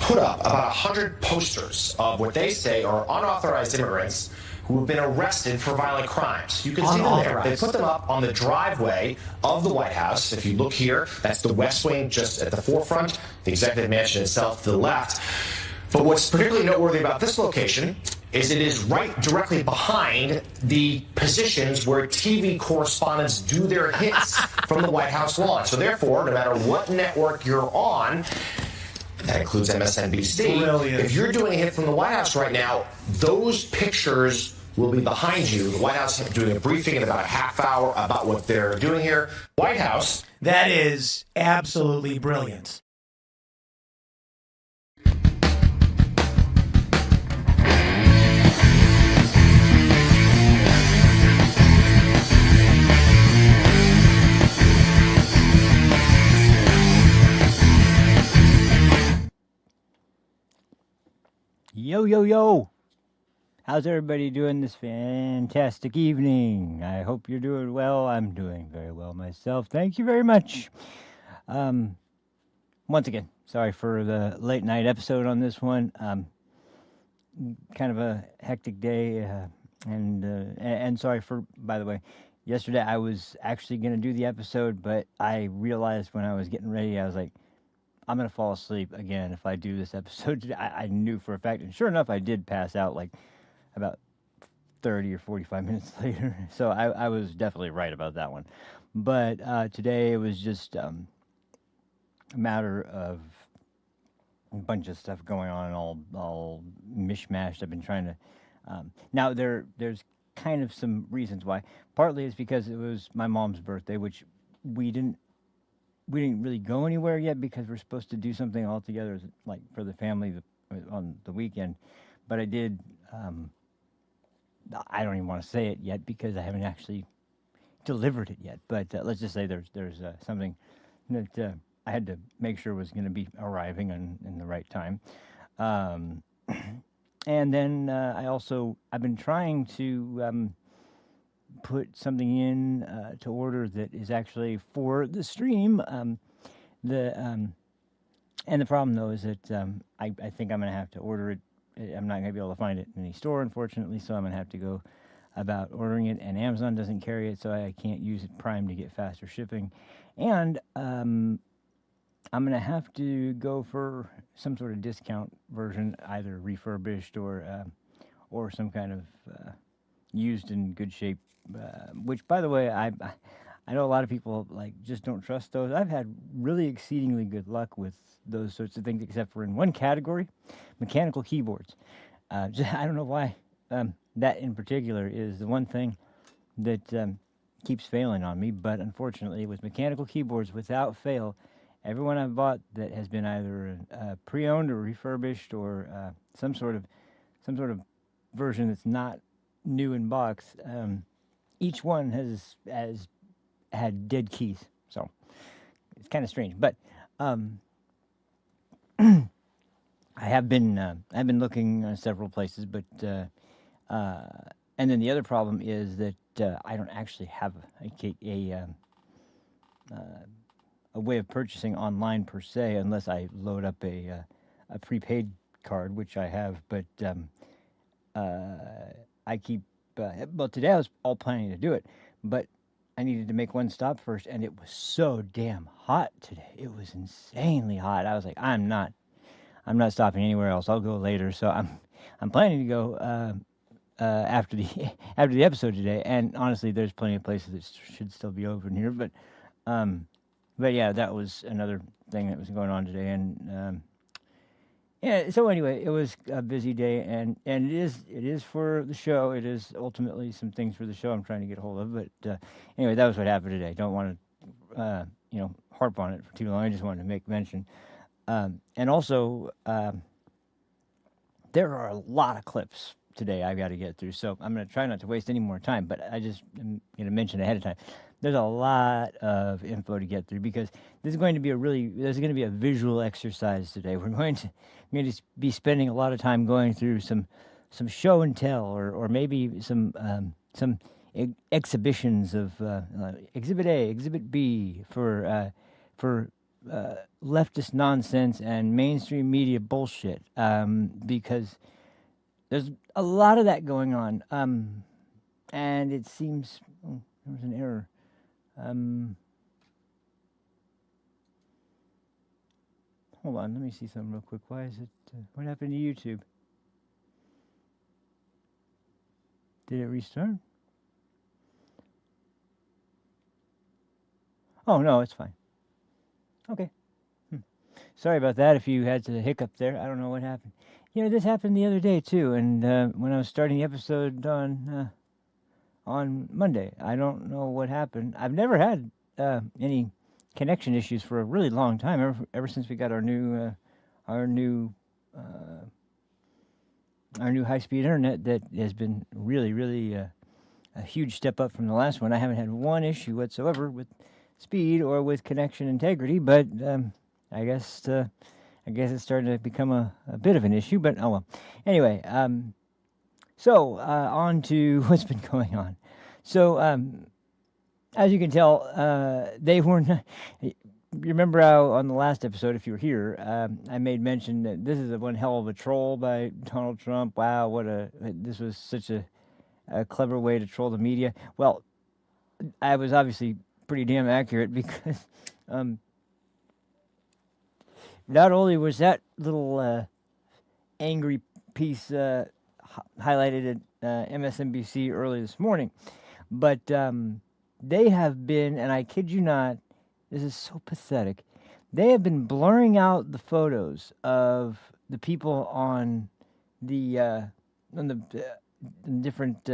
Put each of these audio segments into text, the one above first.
put up about 100 posters of what they say are unauthorized immigrants who have been arrested for violent crimes. You can see them there. They put them up on the driveway of the White House. If you look here, that's the West Wing just at the forefront, the executive mansion itself to the left. But what's particularly noteworthy about this location is it is right directly behind the positions where TV correspondents do their hits from the White House lawn. So therefore, no matter what network you're on, that includes MSNBC, Brilliant. If you're doing a hit from the White House right now, those pictures will be behind you. The White House is doing a briefing in about a half hour about what they're doing here. White House. That is absolutely brilliant. Yo, yo, yo. How's everybody doing this fantastic evening? I hope you're doing well. I'm doing very well myself. Thank you very much. Once again, sorry for the late night episode on this one. Kind of a hectic day, and sorry for, by the way, yesterday I was actually going to do the episode, but I realized when I was getting ready, I was like, I'm going to fall asleep again if I do this episode today. I knew for a fact, and sure enough, I did pass out like about 30 or 45 minutes later. So I was definitely right about that one. But today it was just a matter of a bunch of stuff going on, all mishmashed. I've been trying to... now, there's kind of some reasons why. Partly it's because it was my mom's birthday, which we didn't really go anywhere yet because we're supposed to do something all together, like for the family on the weekend. But I did, I don't even want to say it yet because I haven't actually delivered it yet. But let's just say there's something that I had to make sure was going to be arriving in the right time. And then I've been trying to put something in to order that is actually for the stream. And the problem though is that I think I'm gonna have to order it. I'm not gonna be able to find it in any store, unfortunately. So I'm gonna have to go about ordering it, and Amazon doesn't carry it, so I can't use it Prime to get faster shipping. And I'm gonna have to go for some sort of discount version, either refurbished or some kind of used in good shape. Which, by the way, I know a lot of people like just don't trust those. I've had really exceedingly good luck with those sorts of things, except for in one category, mechanical keyboards. I don't know why that in particular is the one thing that keeps failing on me. But unfortunately, with mechanical keyboards, without fail, everyone I've bought that has been either pre-owned or refurbished or some sort of version that's not new in box. Each one has had dead keys, so it's kind of strange. But I've been looking several places, but and then the other problem is that I don't actually have a way of purchasing online per se, unless I load up a prepaid card, which I have, but I keep. Well, today I was all planning to do it, but I needed to make one stop first, and it was so damn hot today. It was insanely hot. I was like, I'm not stopping anywhere else. I'll go later. So I'm planning to go after the episode today. And honestly, there's plenty of places that should still be open here. But yeah, that was another thing that was going on today, and. Yeah. So anyway, it was a busy day, and it is for the show. It is ultimately some things for the show I'm trying to get a hold of. But anyway, that was what happened today. Don't want to harp on it for too long. I just wanted to make mention. And also, there are a lot of clips today I've got to get through, so I'm going to try not to waste any more time. But I just am going to mention ahead of time. There's a lot of info to get through because there's going to be a visual exercise today. We're going to be spending a lot of time going through some show and tell, or maybe some exhibitions of Exhibit A, Exhibit B for leftist nonsense and mainstream media bullshit, because there's a lot of that going on, and it seems there was an error. Hold on, let me see something real quick. Why is it? What happened to YouTube? Did it restart? Oh no, it's fine. Okay. Sorry about that. If you had to hiccup there, I don't know what happened. You know, this happened the other day too, and when I was starting the episode on Monday, I don't know what happened. I've never had any connection issues for a really long time. Ever since we got our new high-speed internet, that has been really a huge step up from the last one. I haven't had one issue whatsoever with speed or with connection integrity, but I guess it's starting to become a bit of an issue. But oh well. Anyway, so on to what's been going on. So as you can tell, they were not. Remember how on the last episode, if you were here, I made mention that this is one hell of a troll by Donald Trump. Wow, this was such a clever way to troll the media. Well, I was obviously pretty damn accurate, because not only was that little angry piece highlighted at MSNBC early this morning, but they have been, and I kid you not, this is so pathetic, they have been blurring out the photos of the people on the different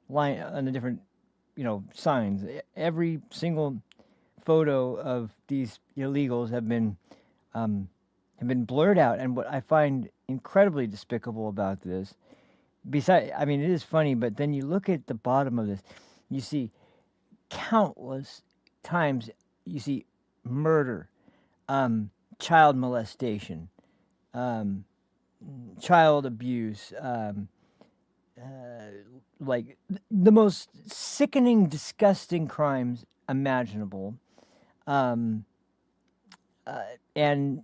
line, on the different signs. Every single photo of these illegals have been blurred out. And what I find incredibly despicable about this, besides, I mean, it is funny, but then you look at the bottom of this, you see countless times, you see murder, child molestation, child abuse, like the most sickening, disgusting crimes imaginable, and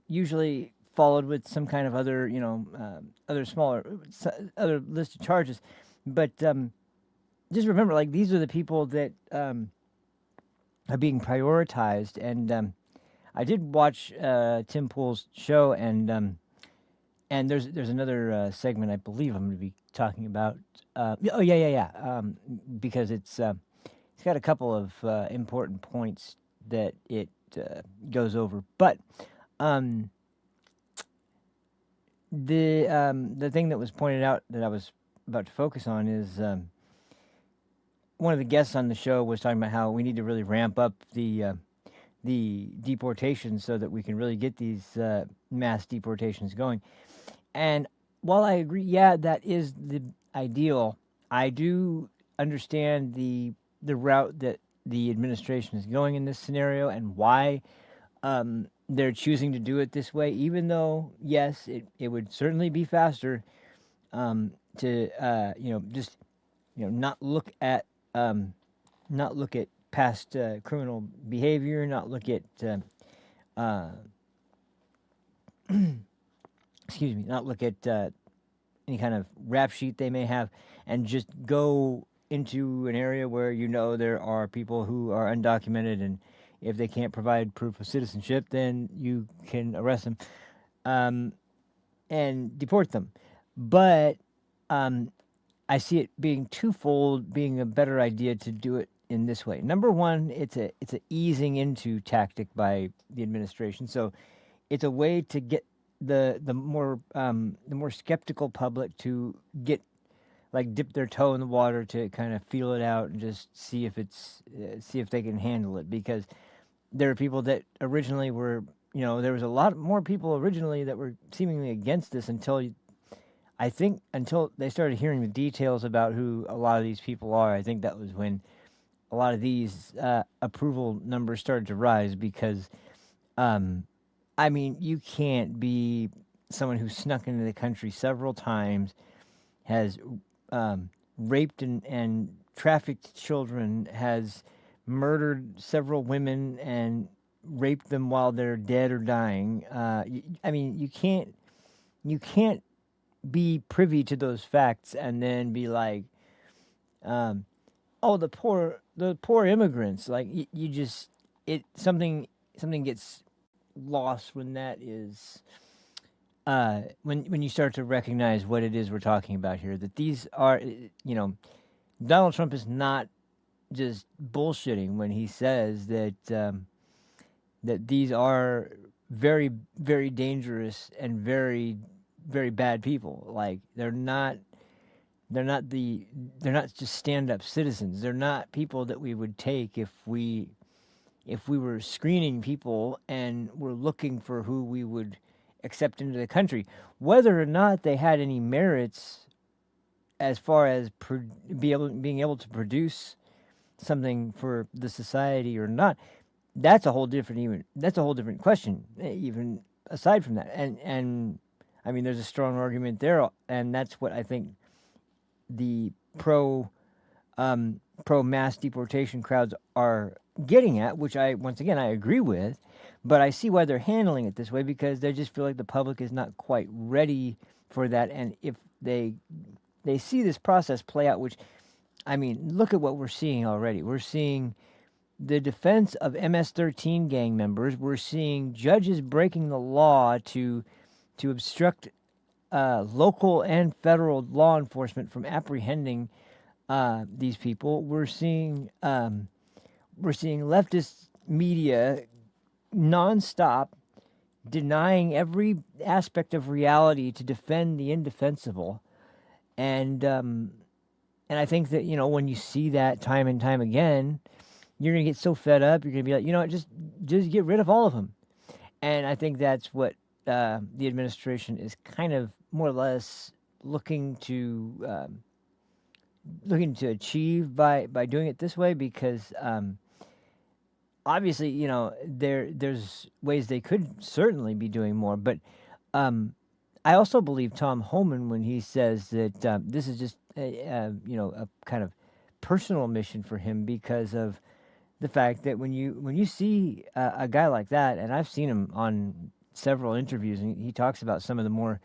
usually followed with some kind of other, other list of charges. But just remember, like, these are the people that are being prioritized. And I did watch Tim Pool's show, and there's another segment I believe I'm going to be talking about. Because it's got a couple of important points that it goes over. But the thing that was pointed out that I was about to focus on is one of the guests on the show was talking about how we need to really ramp up the deportation so that we can really get these mass deportations going. And while I agree, yeah, that is the ideal, I do understand the route that the administration is going in this scenario and why they're choosing to do it this way, even though, yes, it would certainly be faster to just not look at past criminal behavior, not look at not look at any kind of rap sheet they may have, and just go into an area where there are people who are undocumented, and if they can't provide proof of citizenship, then you can arrest them and deport them. But I see it being twofold, being a better idea to do it in this way. Number one, it's a easing into tactic by the administration. So it's a way to get the more skeptical public to get, like, dip their toe in the water to kind of feel it out and just see if they can handle it. Because there are people that originally were, there was a lot more people originally that were seemingly against this until they started hearing the details about who a lot of these people are. I think that was when a lot of these approval numbers started to rise, because I mean, you can't be someone who snuck into the country several times, has raped and trafficked children, has murdered several women, and rape them while they're dead or dying. I mean, you can't be privy to those facts and then be like, oh, the poor immigrants. Like you just something gets lost when that is when you start to recognize what it is we're talking about here. That these are, Donald Trump is not just bullshitting when he says that that these are very, very dangerous and very, very bad people. Like they're not just stand-up citizens. They're not people that we would take if we were screening people and were looking for who we would accept into the country, whether or not they had any merits as far as being able to produce something for the society or not. That's a whole different question. Even aside from that, and I mean, there's a strong argument there, and that's what I think the pro mass deportation crowds are getting at, which I agree with, but I see why they're handling it this way, because they just feel like the public is not quite ready for that, and if they see this process play out, which, I mean, look at what we're seeing already. We're seeing the defense of MS-13 gang members. We're seeing judges breaking the law to obstruct local and federal law enforcement from apprehending these people. We're seeing leftist media nonstop denying every aspect of reality to defend the indefensible, and I think that when you see that time and time again, you're gonna get so fed up. You're gonna be like, just get rid of all of them, and I think that's what the administration is kind of more or less looking to achieve by doing it this way, because obviously, there's ways they could certainly be doing more, but I also believe Tom Homan when he says that this is just a kind of personal mission for him, because of the fact that when you see a guy like that, and I've seen him on several interviews, and he talks about some of the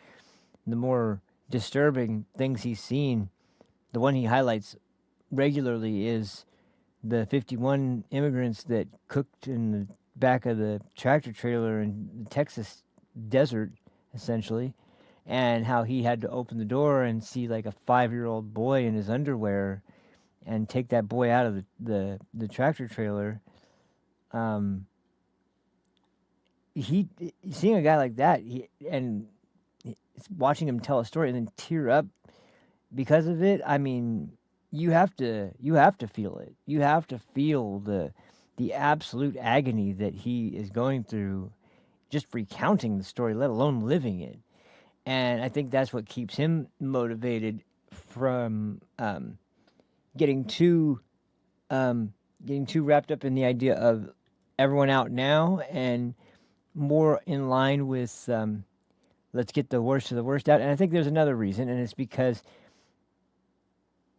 more disturbing things he's seen. The one he highlights regularly is the 51 immigrants that cooked in the back of the tractor trailer in the Texas desert, essentially, and how he had to open the door and see like a 5-year-old boy in his underwear and take that boy out of the tractor trailer. Seeing a guy like that, watching him tell a story and then tear up because of it. I mean, you have to feel it. You have to feel the absolute agony that he is going through, just recounting the story, let alone living it. And I think that's what keeps him motivated from getting too wrapped up in the idea of everyone out now, and more in line with let's get the worst of the worst out. And I think there's another reason, and it's because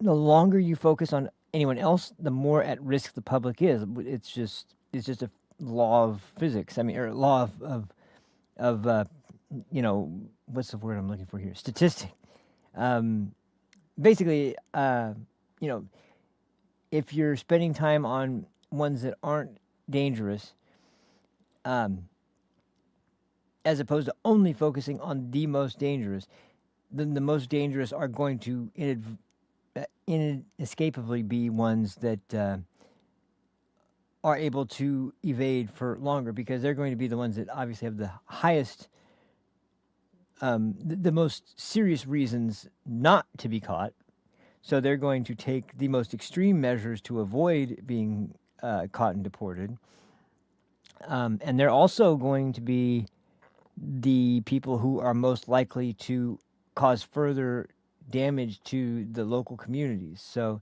the longer you focus on anyone else, the more at risk the public is. It's just a law of physics. I mean, or law of what's the word I'm looking for here? Statistic. Basically, if you're spending time on ones that aren't dangerous, as opposed to only focusing on the most dangerous, then the most dangerous are going to inescapably be ones that are able to evade for longer, because they're going to be the ones that obviously have the highest, the most serious reasons not to be caught. So they're going to take the most extreme measures to avoid being caught and deported. And they're also going to be the people who are most likely to cause further damage to the local communities. So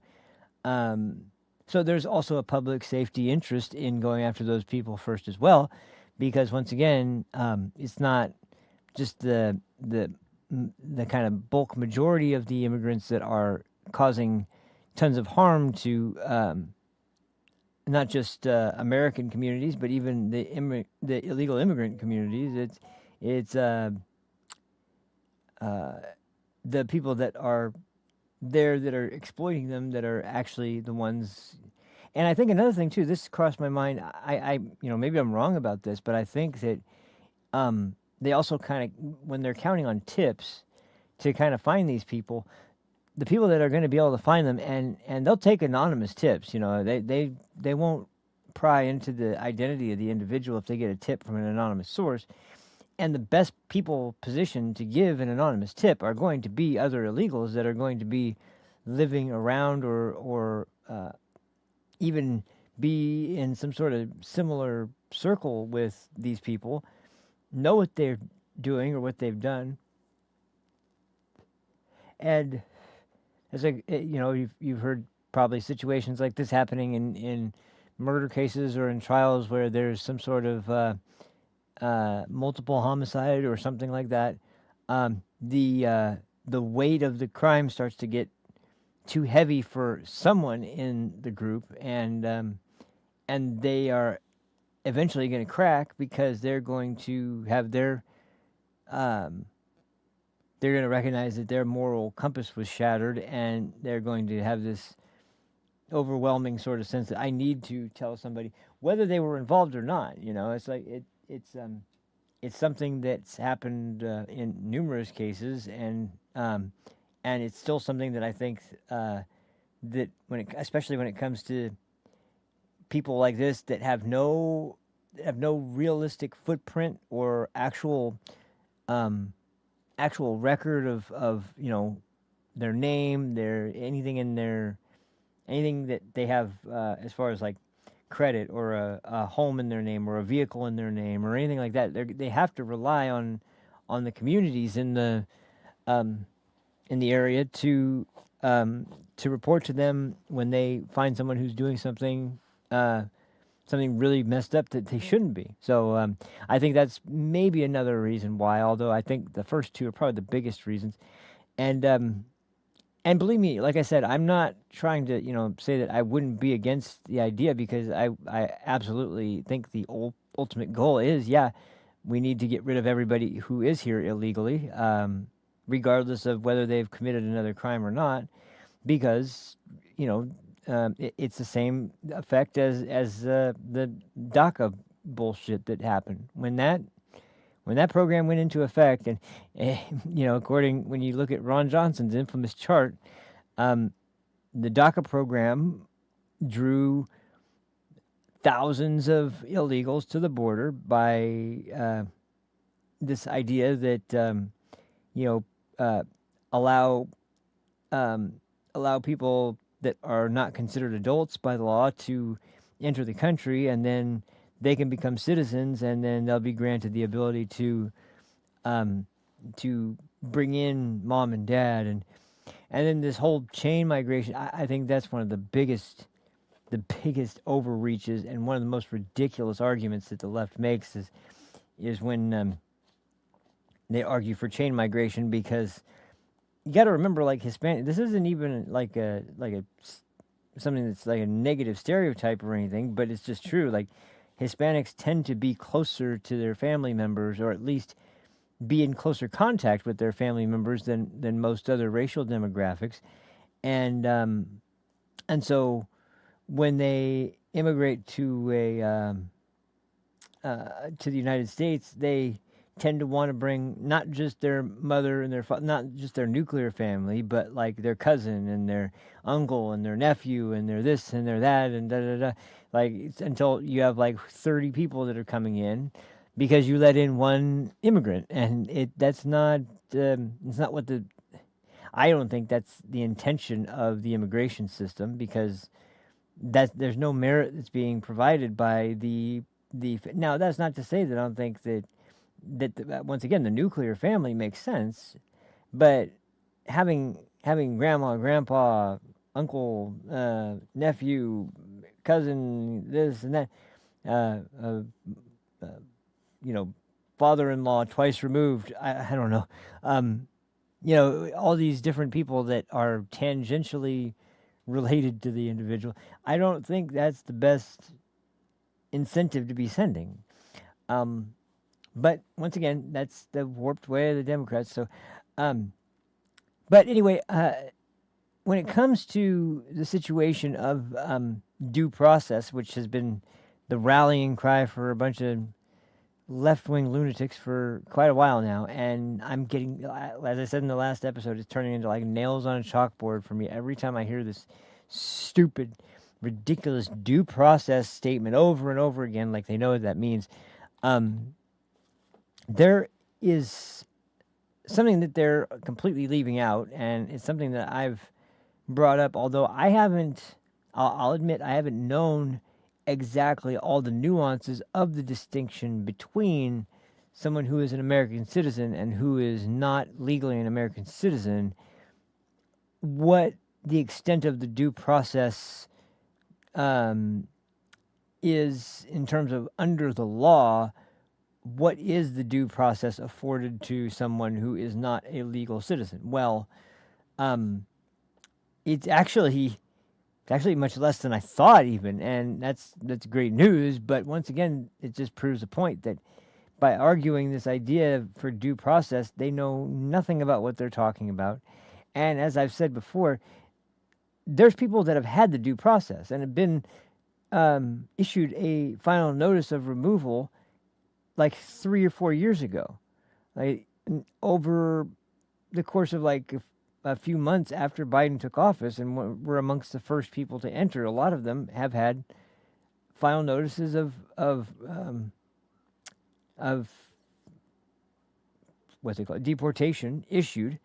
there's also a public safety interest in going after those people first as well, because once again, it's not just the kind of bulk majority of the immigrants that are causing tons of harm to not just American communities, but even the illegal immigrant communities. It's the people that are there that are exploiting them that are actually the ones. And I think another thing too. This crossed my mind. Maybe I'm wrong about this, but I think that they also kind of, when they're counting on tips to kind of find these people, the people that are going to be able to find them, and they'll take anonymous tips. They won't pry into the identity of the individual if they get a tip from an anonymous source. And the best people positioned to give an anonymous tip are going to be other illegals that are going to be living around or even be in some sort of similar circle with these people, know what they're doing or what they've done. And as you've heard probably situations like this happening in murder cases or in trials where there's some sort of multiple homicide or something like that. The weight of the crime starts to get too heavy for someone in the group, and they are eventually going to crack because they're going to have their they're going to recognize that their moral compass was shattered, and they're going to have this overwhelming sort of sense that I need to tell somebody, whether they were involved or not. It's like it's something that's happened in numerous cases, and it's still something that I think that especially when it comes to people like this that have no realistic footprint or actual record of their name, anything that they have as far as like credit or a home in their name or a vehicle in their name or anything like that. They have to rely on the communities in the area to report to them when they find someone who's doing something really messed up that they shouldn't be. So I think that's maybe another reason why, although I think the first two are probably the biggest reasons. And believe me, like I said, I'm not trying to, say that I wouldn't be against the idea, because I absolutely think the ultimate goal is, we need to get rid of everybody who is here illegally, regardless of whether they've committed another crime or not, because, it's the same effect as the DACA bullshit that happened. When that program went into effect, and when you look at Ron Johnson's infamous chart, the DACA program drew thousands of illegals to the border by this idea that allow people that are not considered adults by the law to enter the country, and then they can become citizens, and then they'll be granted the ability to bring in mom and dad, and then this whole chain migration. I think that's one of the biggest overreaches, and one of the most ridiculous arguments that the left makes is when they argue for chain migration, because you got to remember, like, Hispanic. This isn't even like a something that's like a negative stereotype or anything, but it's just true. Like, Hispanics tend to be closer to their family members, or at least be in closer contact with their family members than most other racial demographics, and so when they immigrate to the United States, they tend to want to bring not just their mother and their not just their nuclear family, but like their cousin and their uncle and their nephew and their this and their that and da da da. Like, until you have like 30 people that are coming in because you let in one immigrant, and that's not it's not what I don't think that's the intention of the immigration system, because there's no merit that's being provided by the now. That's not to say that I don't think that once again, the nuclear family makes sense, but having grandma, grandpa, uncle, nephew, cousin, this and that, father-in-law twice removed. I don't know. All these different people that are tangentially related to the individual. I don't think that's the best incentive to be sending. But once again, that's the warped way of the Democrats. So, but anyway, when it comes to the situation of due process, which has been the rallying cry for a bunch of left-wing lunatics for quite a while now, and I'm getting, as I said in the last episode, it's turning into like nails on a chalkboard for me every time I hear this stupid, ridiculous due process statement over and over again, like they know what that means. There is something that they're completely leaving out, and it's something that I've brought up, although I haven't, I'll admit, I haven't known exactly all the nuances of the distinction between someone who is an American citizen and who is not legally an American citizen, what the extent of the due process is in terms of under the law. What is the due process afforded to someone who is not a legal citizen? Well, it's actually much less than I thought even, and that's great news. But once again, it just proves a point that by arguing this idea for due process, they know nothing about what they're talking about. And as I've said before, there's people that have had the due process and have been issued a final notice of removal like 3 or 4 years ago, like over the course of like a few months after Biden took office, and were amongst the first people to enter. A lot of them have had final notices of what's they call deportation issued,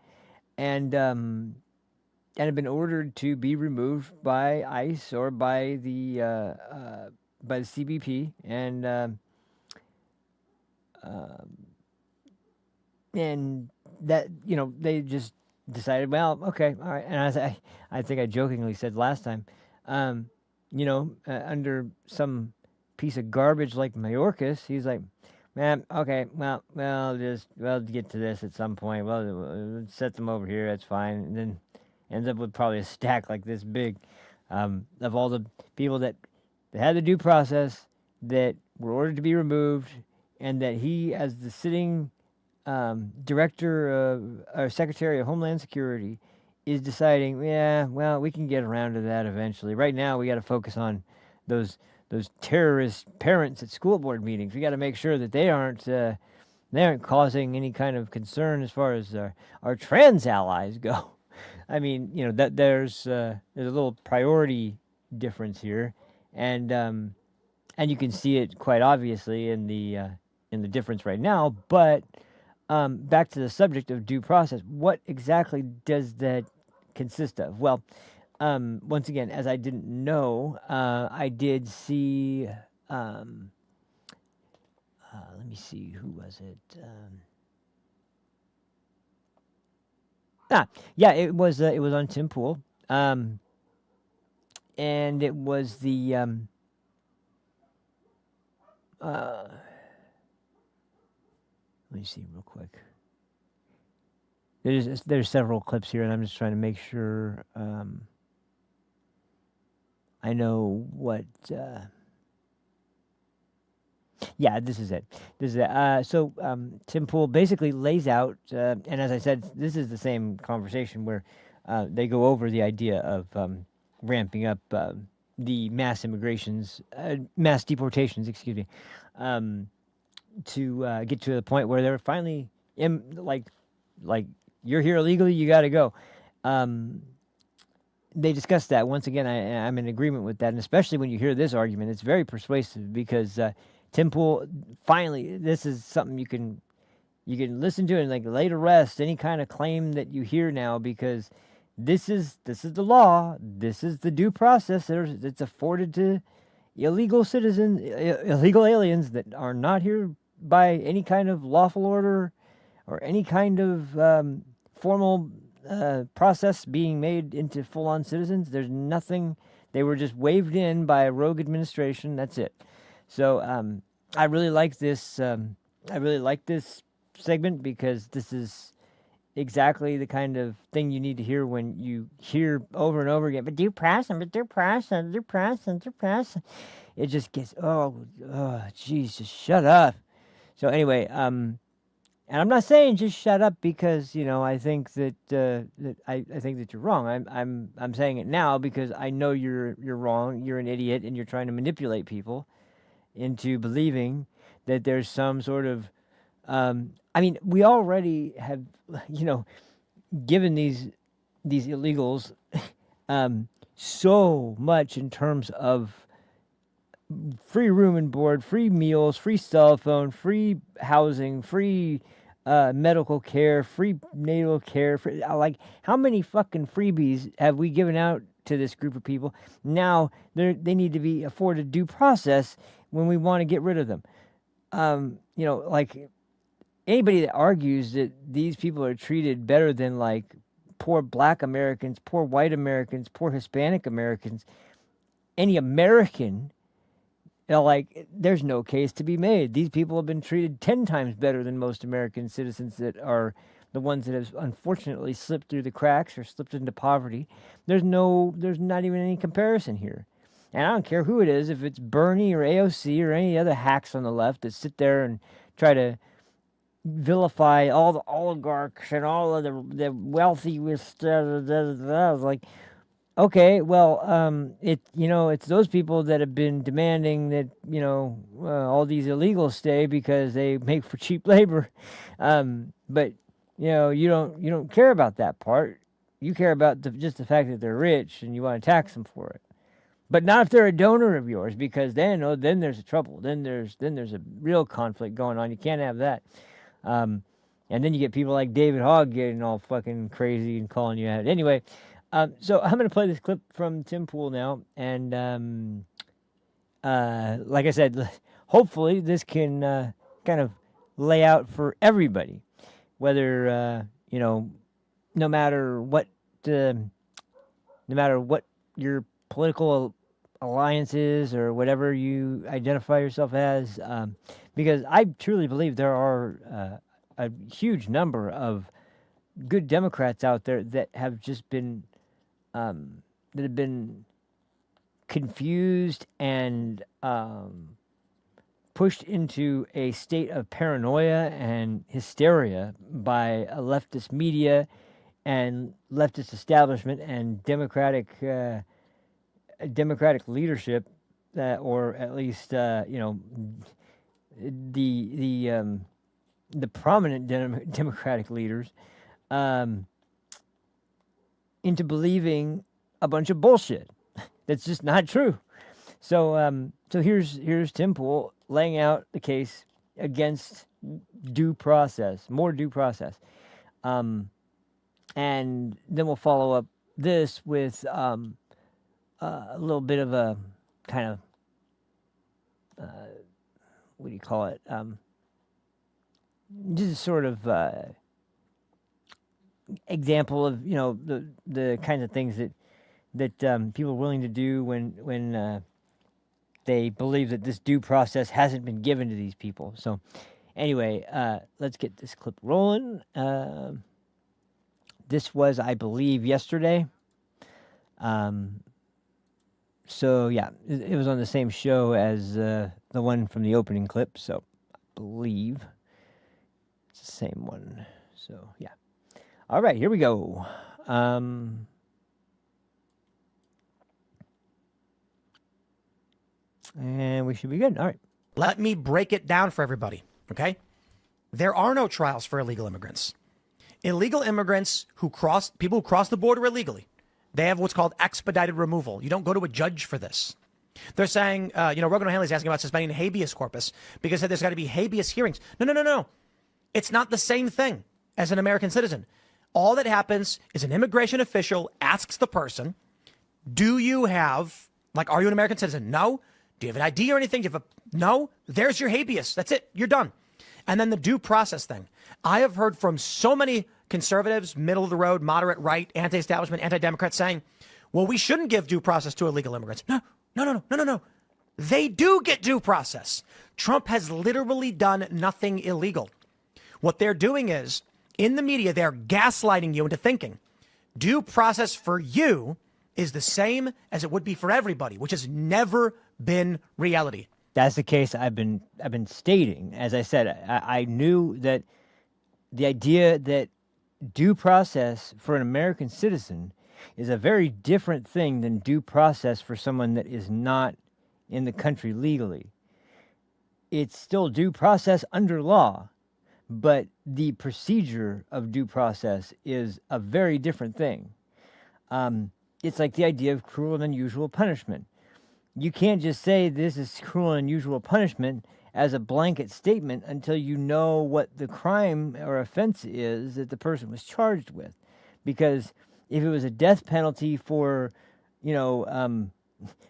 and have been ordered to be removed by ICE or by the CBP, and that, you know, they just decided, well, okay, all right. And as I think I jokingly said last time, under some piece of garbage like Mayorkas, he's like, man, okay, well, we'll get to this at some point. We'll set them over here. That's fine. And then ends up with probably a stack like this big of all the people that had the due process, that were ordered to be removed, and that he, as the sitting director or secretary of Homeland Security, is deciding, yeah, well, we can get around to that eventually. Right now, we got to focus on those terrorist parents at school board meetings. We got to make sure that they aren't causing any kind of concern as far as our trans allies go. I mean, you know, that there's a little priority difference here, and you can see it quite obviously in the difference right now. But back to the subject of due process, what exactly does that consist of? Well, once again, as I didn't know, I did see. Let me see, who was it? It was on Tim Pool, and it was the let me see real quick. There's several clips here, and I'm just trying to make sure I know what. Yeah, this is it. So Tim Pool basically lays out, and as I said, this is the same conversation where they go over the idea of ramping up the mass deportations, excuse me, to get to the point where they're finally like you're here illegally, you got to go. They discussed that once again. I'm in agreement with that, and especially when you hear this argument, it's very persuasive because. Tim Pool, finally, this is something you can listen to and like lay to rest any kind of claim that you hear now, because this is the law. This is the due process that's afforded to illegal citizens, illegal aliens that are not here by any kind of lawful order or any kind of formal process being made into full-on citizens. There's nothing. They were just waved in by a rogue administration. That's it. So I really like this. I really like this segment because this is exactly the kind of thing you need to hear when you hear over and over again, but due process, but due process, due process, due process. It just gets, geez, just shut up. So anyway, and I'm not saying just shut up because I think that I think that you're wrong. I'm saying it now because I know you're wrong. You're an idiot, and you're trying to manipulate people into believing that there's some sort of. I mean, we already have given these illegals so much in terms of free room and board, free meals, free cell phone, free housing, free medical care, free natal care. Like, how many fucking freebies have we given out to this group of people? Now they need to be afforded due process when we want to get rid of them. Like anybody that argues that these people are treated better than like poor black Americans, poor white Americans, poor Hispanic Americans, any American, like, there's no case to be made. These people have been treated 10 times better than most American citizens that are the ones that have unfortunately slipped through the cracks or slipped into poverty. There's not even any comparison here. And I don't care who it is, if it's Bernie or AOC or any other hacks on the left that sit there and try to vilify all the oligarchs and all of the wealthy with like, okay, well, it's those people that have been demanding that all these illegals stay because they make for cheap labor, but you don't care about that part. You care about just the fact that they're rich and you want to tax them for it, but not if they're a donor of yours, because then there's a trouble. Then there's a real conflict going on. You can't have that. And then you get people like David Hogg getting all fucking crazy and calling you out. Anyway. So I'm going to play this clip from Tim Pool now, and like I said, hopefully this can kind of lay out for everybody, whether no matter what your political alliance is or whatever you identify yourself as, because I truly believe there are a huge number of good Democrats out there that have just been confused and pushed into a state of paranoia and hysteria by a leftist media and leftist establishment and democratic leadership, or at least the prominent democratic leaders, into believing a bunch of bullshit that's just not true. So here's Tim Pool laying out the case against due process, more due process, and then we'll follow up this with a little bit of a kind of what do you call it? Just sort of example of the kinds of things that people are willing to do when they believe that this due process hasn't been given to these people. So anyway, let's get this clip rolling. This was, I believe, yesterday. So yeah, it was on the same show as the one from the opening clip. So I believe it's the same one. So yeah. All right, here we go. And we should be good. All right. Let me break it down for everybody, okay? There are no trials for illegal immigrants. Illegal immigrants people who cross the border illegally, they have what's called expedited removal. You don't go to a judge for this. They're saying, Rogan O'Hanley's asking about suspending habeas corpus because there's got to be habeas hearings. No. It's not the same thing as an American citizen. All that happens is an immigration official asks the person, are you an American citizen? No. Do you have an ID or anything? No. There's your habeas. That's it. You're done. And then the due process thing. I have heard from so many conservatives, middle of the road, moderate right, anti-establishment, anti-democrats saying, well, we shouldn't give due process to illegal immigrants. No. They do get due process. Trump has literally done nothing illegal. What they're doing is In the media, they're gaslighting you into thinking due process for you is the same as it would be for everybody, which has never been reality. That's the case I've been stating. As I said, I knew that the idea that due process for an American citizen is a very different thing than due process for someone that is not in the country legally. It's still due process under law, but the procedure of due process is a very different thing. It's like the idea of cruel and unusual punishment. You can't just say this is cruel and unusual punishment as a blanket statement until you know what the crime or offense is that the person was charged with. Because if it was a death penalty for,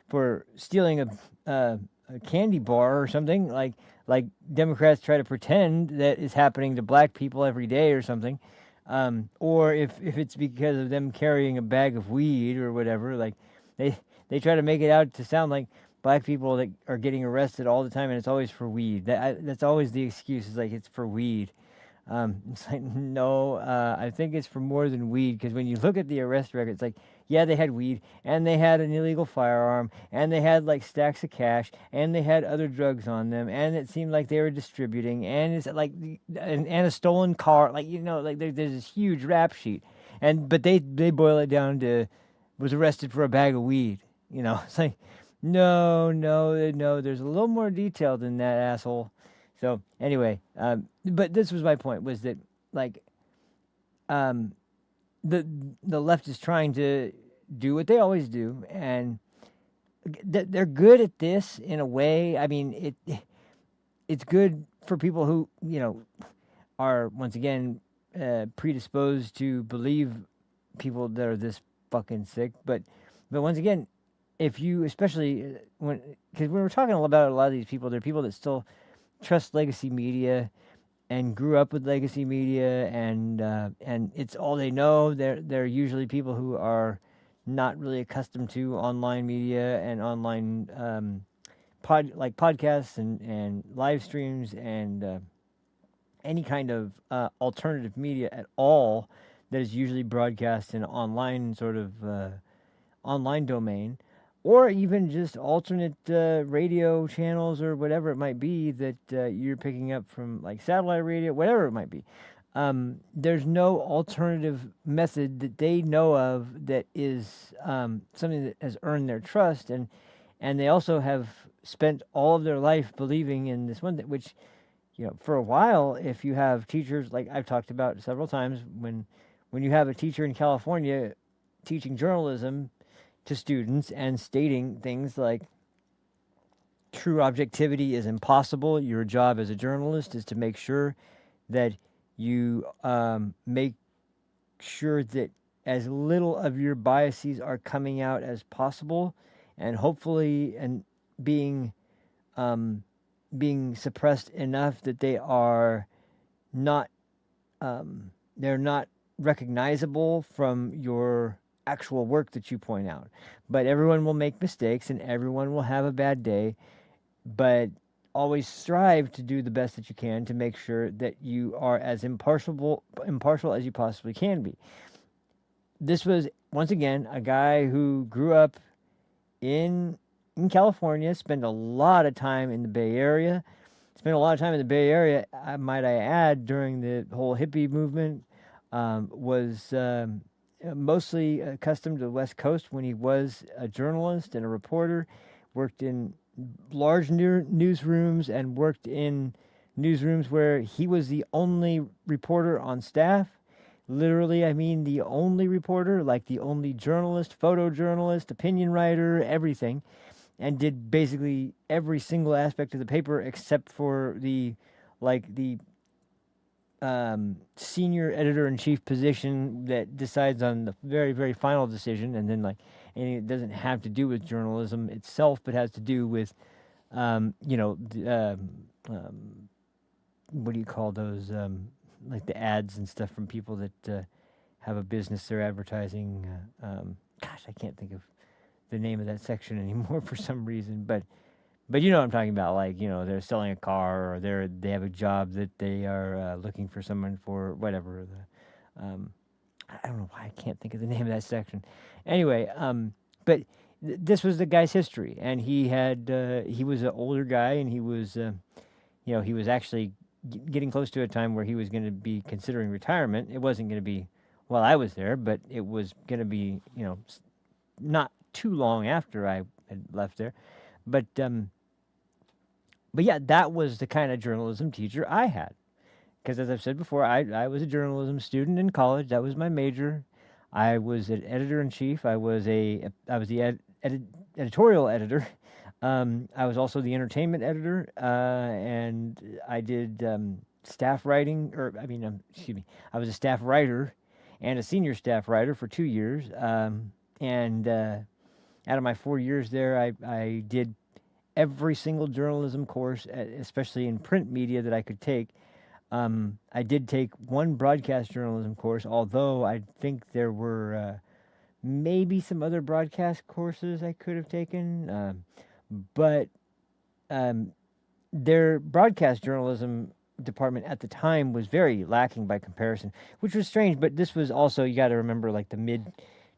for stealing a candy bar or something, like Democrats try to pretend that is happening to black people every day or something, or if it's because of them carrying a bag of weed or whatever, like they try to make it out to sound like black people that are getting arrested all the time, and it's always for weed. That's always the excuse. It's like it's for weed. It's like, no, I think it's for more than weed, because when you look at the arrest record, it's like, yeah, they had weed, and they had an illegal firearm, and they had like stacks of cash, and they had other drugs on them, and it seemed like they were distributing, and it's like, and a stolen car, like, there's this huge rap sheet, but they boil it down to was arrested for a bag of weed. It's like, no, there's a little more detail than that, asshole. So anyway, but this was my point, was that the left is trying to do what they always do, and they're good at this in a way. I mean, it's good for people who are once again predisposed to believe people that are this fucking sick. But once again, if you, especially because we were talking about a lot of these people, they're people that still trust legacy media and grew up with legacy media, and it's all they know. They're usually people who are not really accustomed to online media and online podcasts and live streams and any kind of alternative media at all that is usually broadcast in online sort of online domain, or even just alternate radio channels or whatever it might be that you're picking up from, like satellite radio, whatever it might be. There's no alternative method that they know of that is something that has earned their trust, and they also have spent all of their life believing in this one, which, for a while, if you have teachers, like I've talked about several times, when you have a teacher in California teaching journalism to students and stating things like true objectivity is impossible. Your job as a journalist is to make sure that you make sure that as little of your biases are coming out as possible, and hopefully and being suppressed enough that they are not they're not recognizable from your actual work that you point out. But everyone will make mistakes and everyone will have a bad day, but always strive to do the best that you can to make sure that you are as impartial as you possibly can be. This was, once again, a guy who grew up in California, spent a lot of time in the Bay Area, might I add, during the whole hippie movement, was mostly accustomed to the West Coast when he was a journalist and a reporter, worked in large newsrooms and worked in newsrooms where he was the only reporter on staff. Literally, I mean the only reporter, like the only journalist, photojournalist, opinion writer, everything, and did basically every single aspect of the paper except for the senior editor-in-chief position that decides on the very, very final decision, and then and it doesn't have to do with journalism itself, but has to do with, what do you call those, like the ads and stuff from people that have a business they're advertising. Gosh, I can't think of the name of that section anymore for some reason, but But you know what I'm talking about, like, you know, they're selling a car, or they have a job that they are looking for someone for, whatever. I don't know why I can't think of the name of that section. Anyway, but this was the guy's history, and he was an older guy, and he was he was actually getting close to a time where he was going to be considering retirement. It wasn't going to be while I was there, but it was going to be not too long after I had left there. But yeah, that was the kind of journalism teacher I had. Because as I've said before, I was a journalism student in college. That was my major. I was an editor in chief. I was the editorial editor. I was also the entertainment editor, and I did staff writing. Excuse me. I was a staff writer and a senior staff writer for 2 years. And out of my 4 years there, I did every single journalism course, especially in print media, that I could take. I did take one broadcast journalism course, although I think there were maybe some other broadcast courses I could have taken. But their broadcast journalism department at the time was very lacking by comparison, which was strange. But this was also, you got to remember, like the mid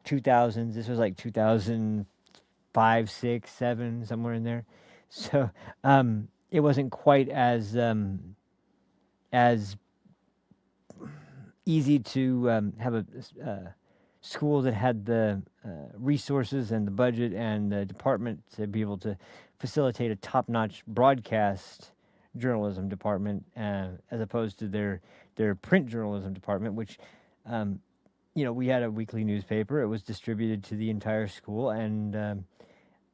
2000s. This was like 2005, 6, 7, somewhere in there. So it wasn't quite as easy to have a school that had the resources and the budget and the department to be able to facilitate a top-notch broadcast journalism department, as opposed to their print journalism department, which we had a weekly newspaper. It was distributed to the entire school, and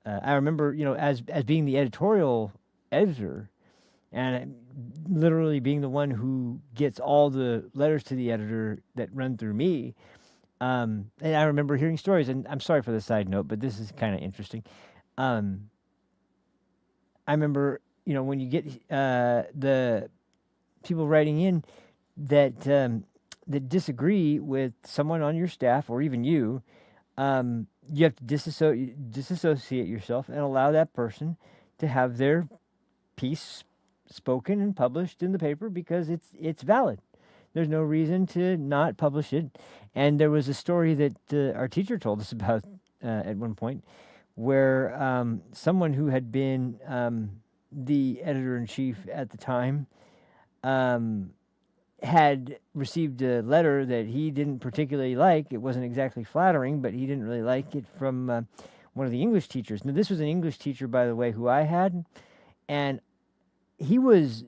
I remember, as being the editorial editor, and literally being the one who gets all the letters to the editor that run through me. And I remember hearing stories, and I'm sorry for the side note, but this is kind of interesting. I remember, when you get the people writing in that that disagree with someone on your staff or even you, you have to disassociate yourself and allow that person to have their piece spoken and published in the paper, because it's valid. There's no reason to not publish it. And there was a story that our teacher told us about at one point, where someone who had been the editor-in-chief at the time had received a letter that he didn't particularly like. It wasn't exactly flattering, but he didn't really like it, from one of the English teachers. Now, this was an English teacher, by the way, who I had, and he was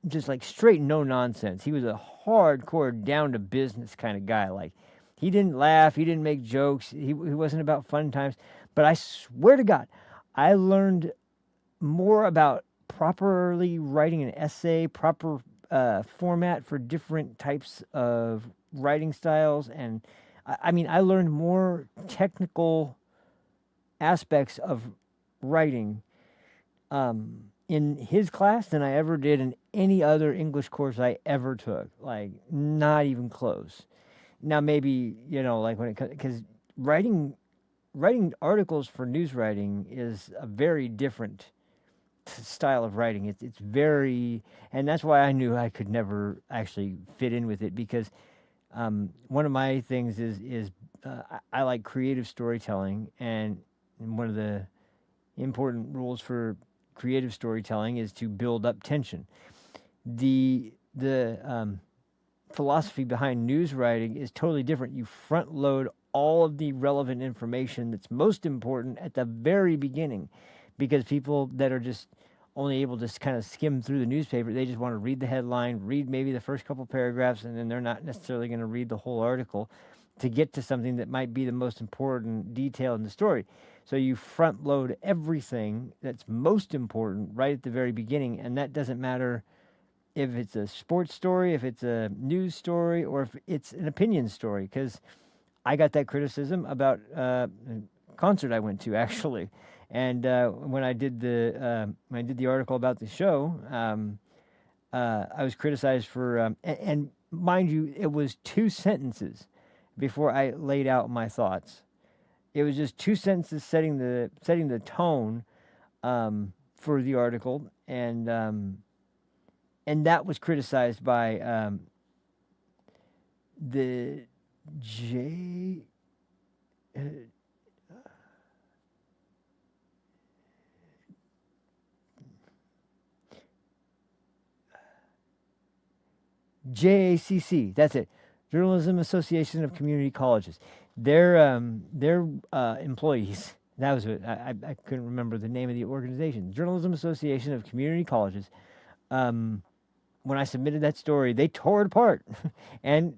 just like straight no nonsense. He was a hardcore down to business kind of guy. Like, he didn't laugh, he didn't make jokes, he wasn't about fun times. But I swear to God, I learned more about properly writing an essay, proper format for different types of writing styles, and I learned more technical aspects of writing in his class than I ever did in any other English course I ever took. Like, not even close. Now, maybe, like when it comes, because writing articles for news writing is a very different style of writing. It's very, and that's why I knew I could never actually fit in with it, because one of my things is I like creative storytelling, and one of the important rules for creative storytelling is to build up tension. The philosophy behind news writing is totally different. You front load all of the relevant information that's most important at the very beginning, because people that are just only able to kind of skim through the newspaper, they just want to read the headline, read maybe the first couple paragraphs, and then they're not necessarily going to read the whole article to get to something that might be the most important detail in the story. So you front load everything that's most important right at the very beginning, and that doesn't matter if it's a sports story, if it's a news story, or if it's an opinion story. Because I got that criticism about a concert I went to, actually, and when I did the article about the show, I was criticized for and mind you, it was 2 sentences before I laid out my thoughts. It was just 2 sentences setting the tone for the article, and that was criticized by the J. JACC, that's it. Journalism Association of Community Colleges. Their employees. That was it. I couldn't remember the name of the organization. Journalism Association of Community Colleges. When I submitted that story, they tore it apart, and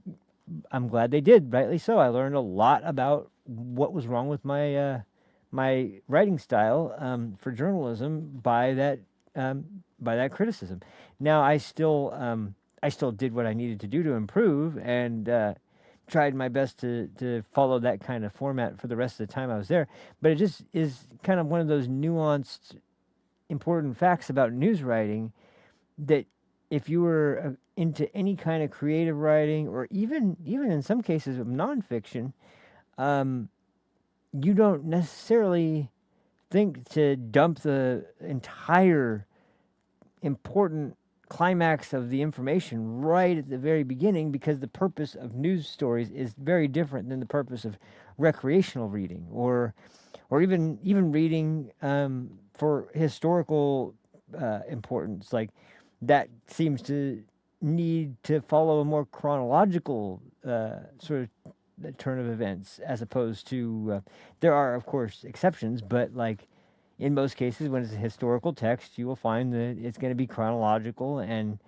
I'm glad they did. Rightly so. I learned a lot about what was wrong with my my writing style for journalism by that criticism. Now I still did what I needed to do to improve, and tried my best to follow that kind of format for the rest of the time I was there. But it just is kind of one of those nuanced, important facts about news writing that if you were into any kind of creative writing, or even in some cases of nonfiction, you don't necessarily think to dump the entire important climax of the information right at the very beginning, because the purpose of news stories is very different than the purpose of recreational reading, or even reading for historical importance. Like, that seems to need to follow a more chronological sort of turn of events, as opposed to there are of course exceptions, but like in most cases, when it's a historical text, you will find that it's going to be chronological, and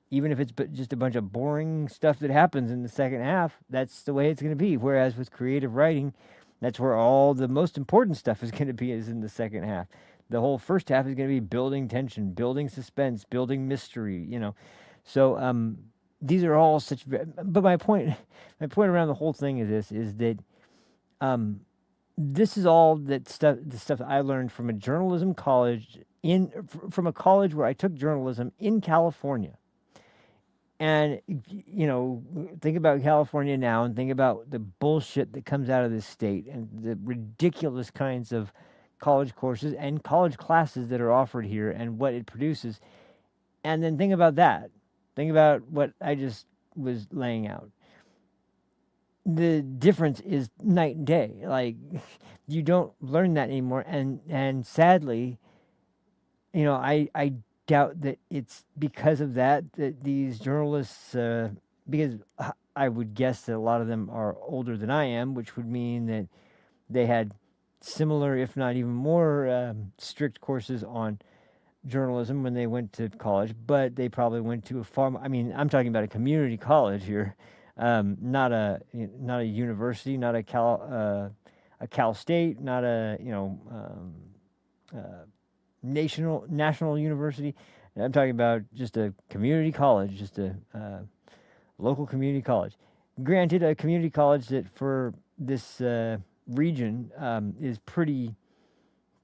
even if it's just a bunch of boring stuff that happens in the second half, that's the way it's going to be. Whereas with creative writing, that's where all the most important stuff is going to be, is in the second half. The whole first half is going to be building tension, building suspense, building mystery, So these are all such. But my point around the whole thing is that this is all the stuff that I learned from a journalism college from a college where I took journalism in California. And think about California now, and think about the bullshit that comes out of this state, and the ridiculous kinds of college courses and college classes that are offered here, and what it produces. And then think about that. Think about what I just was laying out. The difference is night and day. Like, you don't learn that anymore, and sadly, I doubt that it's because of that these journalists, because I would guess that a lot of them are older than I am, which would mean that they had similar, if not even more, strict courses on journalism when they went to college, but they probably went to I'm talking about a community college here. Not a university, not a Cal State, not a national university. I'm talking about just a community college, just a local community college. Granted, a community college that for this region is pretty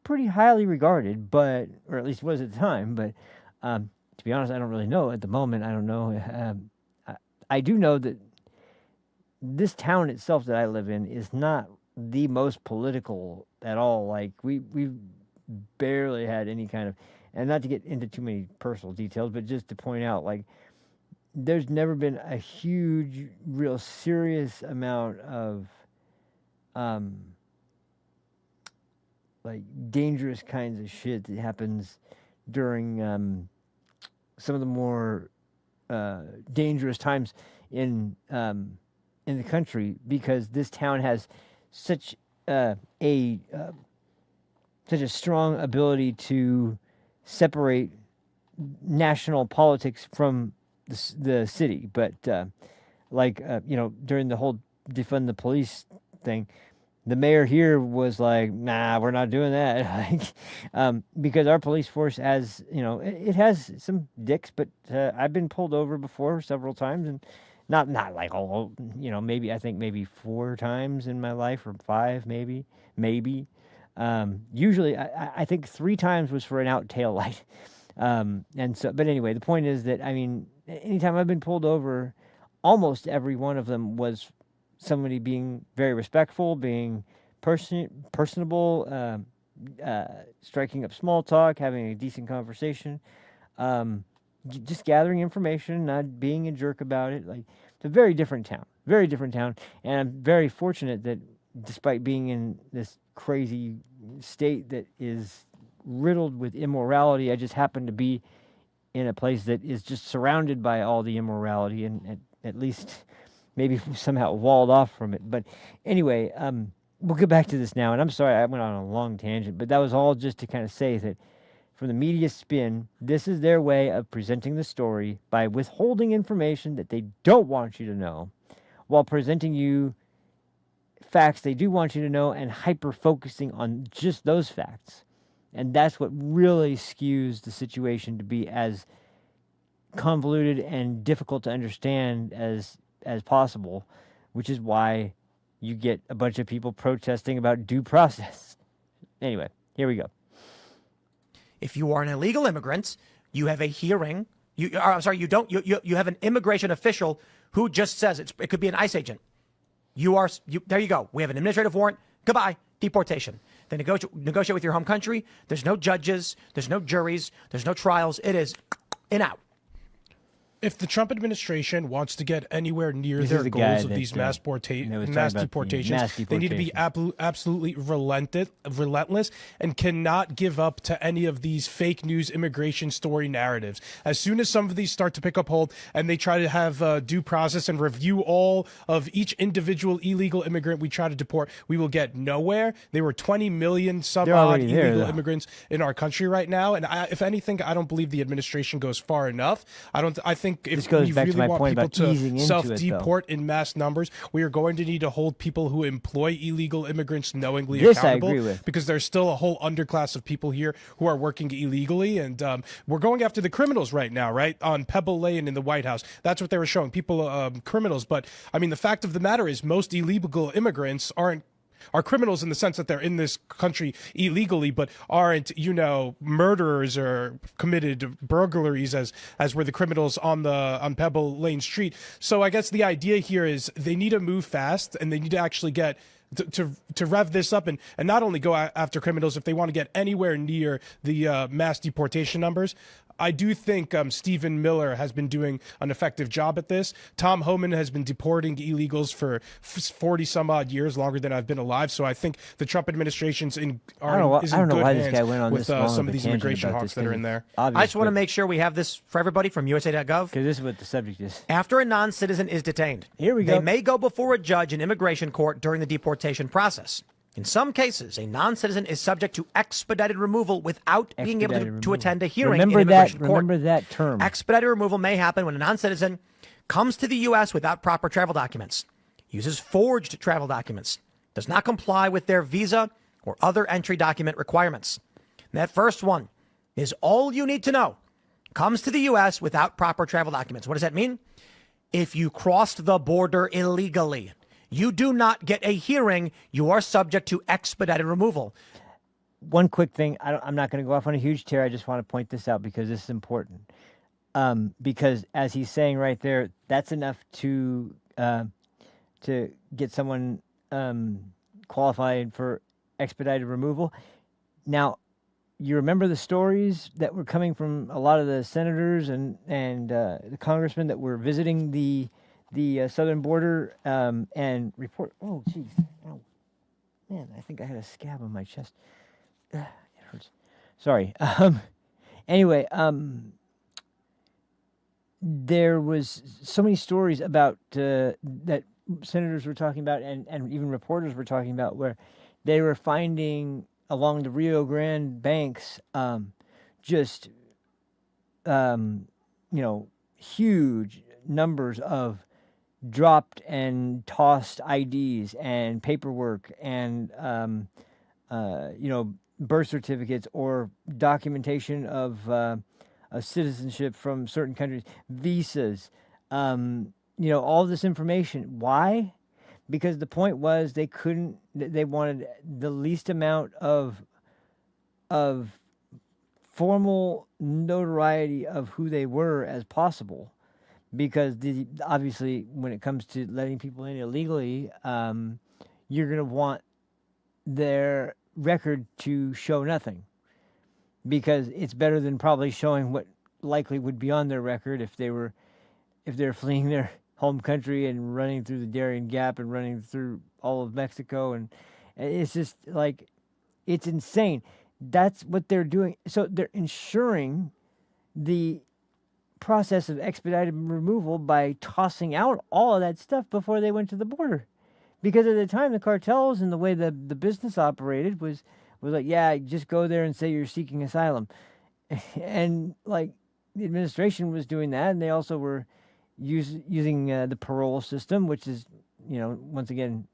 highly regarded, or at least was at the time. But to be honest, I don't really know at the moment. I don't know. I do know that this town itself that I live in is not the most political at all. Like, we've barely had any kind of, and not to get into too many personal details, but just to point out, like, there's never been a huge, real serious amount of like dangerous kinds of shit that happens during some of the more dangerous times in the country, because this town has such a strong ability to separate national politics from the city. But during the whole defund the police thing, the mayor here was like, "Nah, we're not doing that." Because our police force has, it has some dicks, but I've been pulled over before several times, and not like all, maybe 4 times in my life, or 5, maybe. Usually, I think 3 times was for an out tail light. And so, but anyway, the point is that, anytime I've been pulled over, almost every one of them was somebody being very respectful, being personable, striking up small talk, having a decent conversation, just gathering information, not being a jerk about it. Like, it's a very different town, and I'm very fortunate that despite being in this crazy state that is riddled with immorality, I just happen to be in a place that is just surrounded by all the immorality and at least maybe somehow walled off from it. But anyway, we'll get back to this now. And I'm sorry I went on a long tangent, but that was all just to kind of say that from the media spin, this is their way of presenting the story by withholding information that they don't want you to know while presenting you facts they do want you to know and hyper-focusing on just those facts. And that's what really skews the situation to be as convoluted and difficult to understand as possible, which is why you get a bunch of people protesting about due process. Anyway, here we go. If you are an illegal immigrant, you have a hearing. You have an immigration official who just says it could be an ICE agent. There you go. We have an administrative warrant. Goodbye. Deportation. They negotiate with your home country. There's no judges. There's no juries. There's no trials. It is in out. If the Trump administration wants to get anywhere near their goals of these mass deportations, they need to be absolutely relentless and cannot give up to any of these fake news immigration story narratives. As soon as some of these start to pick up hold and they try to have due process and review all of each individual illegal immigrant we try to deport, we will get nowhere. There were 20 million some odd illegal immigrants in our country right now, and if anything, I don't believe the administration goes far enough. I think if we really want people to self-deport in mass numbers, we are going to need to hold people who employ illegal immigrants knowingly accountable. I agree with. Because there's still a whole underclass of people here who are working illegally, and we're going after the criminals right now, right? On Pebble Lane in the White House. That's what they were showing, people, criminals. But, I mean, the fact of the matter is most illegal immigrants are criminals in the sense that they're in this country illegally, but aren't, murderers or committed burglaries as were the criminals on Pebble Lane Street. So I guess the idea here is they need to move fast and they need to actually get to rev this up and not only go after criminals if they want to get anywhere near the mass deportation numbers. I do think Stephen Miller has been doing an effective job at this. Tom Homan has been deporting illegals for 40 some odd years, longer than I've been alive. So I think the Trump administration's in good hands with some of these immigration hawks that are in there. I just want to make sure we have this for everybody from USA.gov. Because this is what the subject is. After a non-citizen is detained, here we go. They may go before a judge in immigration court during the deportation process. In some cases, a non-citizen is subject to expedited removal without being able to attend a hearing in immigration court. Remember that term. Expedited removal may happen when a non-citizen comes to the U.S. without proper travel documents, uses forged travel documents, does not comply with their visa or other entry document requirements. And that first one is all you need to know. Comes to the U.S. without proper travel documents. What does that mean? If you crossed the border illegally, you do not get a hearing. You are subject to expedited removal. One quick thing. I'm not going to go off on a huge tear. I just want to point this out because this is important. Because as he's saying right there, that's enough to get someone qualified for expedited removal. Now, you remember the stories that were coming from a lot of the senators and the congressmen that were visiting the southern border and report. Oh, geez. Oh, man, I think I had a scab on my chest. It hurts. Sorry. Anyway, there was so many stories about that senators were talking about and even reporters were talking about where they were finding along the Rio Grande banks just, huge numbers of dropped and tossed IDs and paperwork and, birth certificates or documentation of citizenship from certain countries, visas, all this information. Why? Because the point was they wanted the least amount of formal notoriety of who they were as possible. Because obviously, when it comes to letting people in illegally, you're going to want their record to show nothing, because it's better than probably showing what likely would be on their record if they're fleeing their home country and running through the Darien Gap and running through all of Mexico. And it's just like, it's insane. That's what they're doing. So they're ensuring the process of expedited removal by tossing out all of that stuff before they went to the border. Because at the time, the cartels and the way the business operated was like, yeah, just go there and say you're seeking asylum. And like, the administration was doing that, and they also were using the parole system, which is, once again,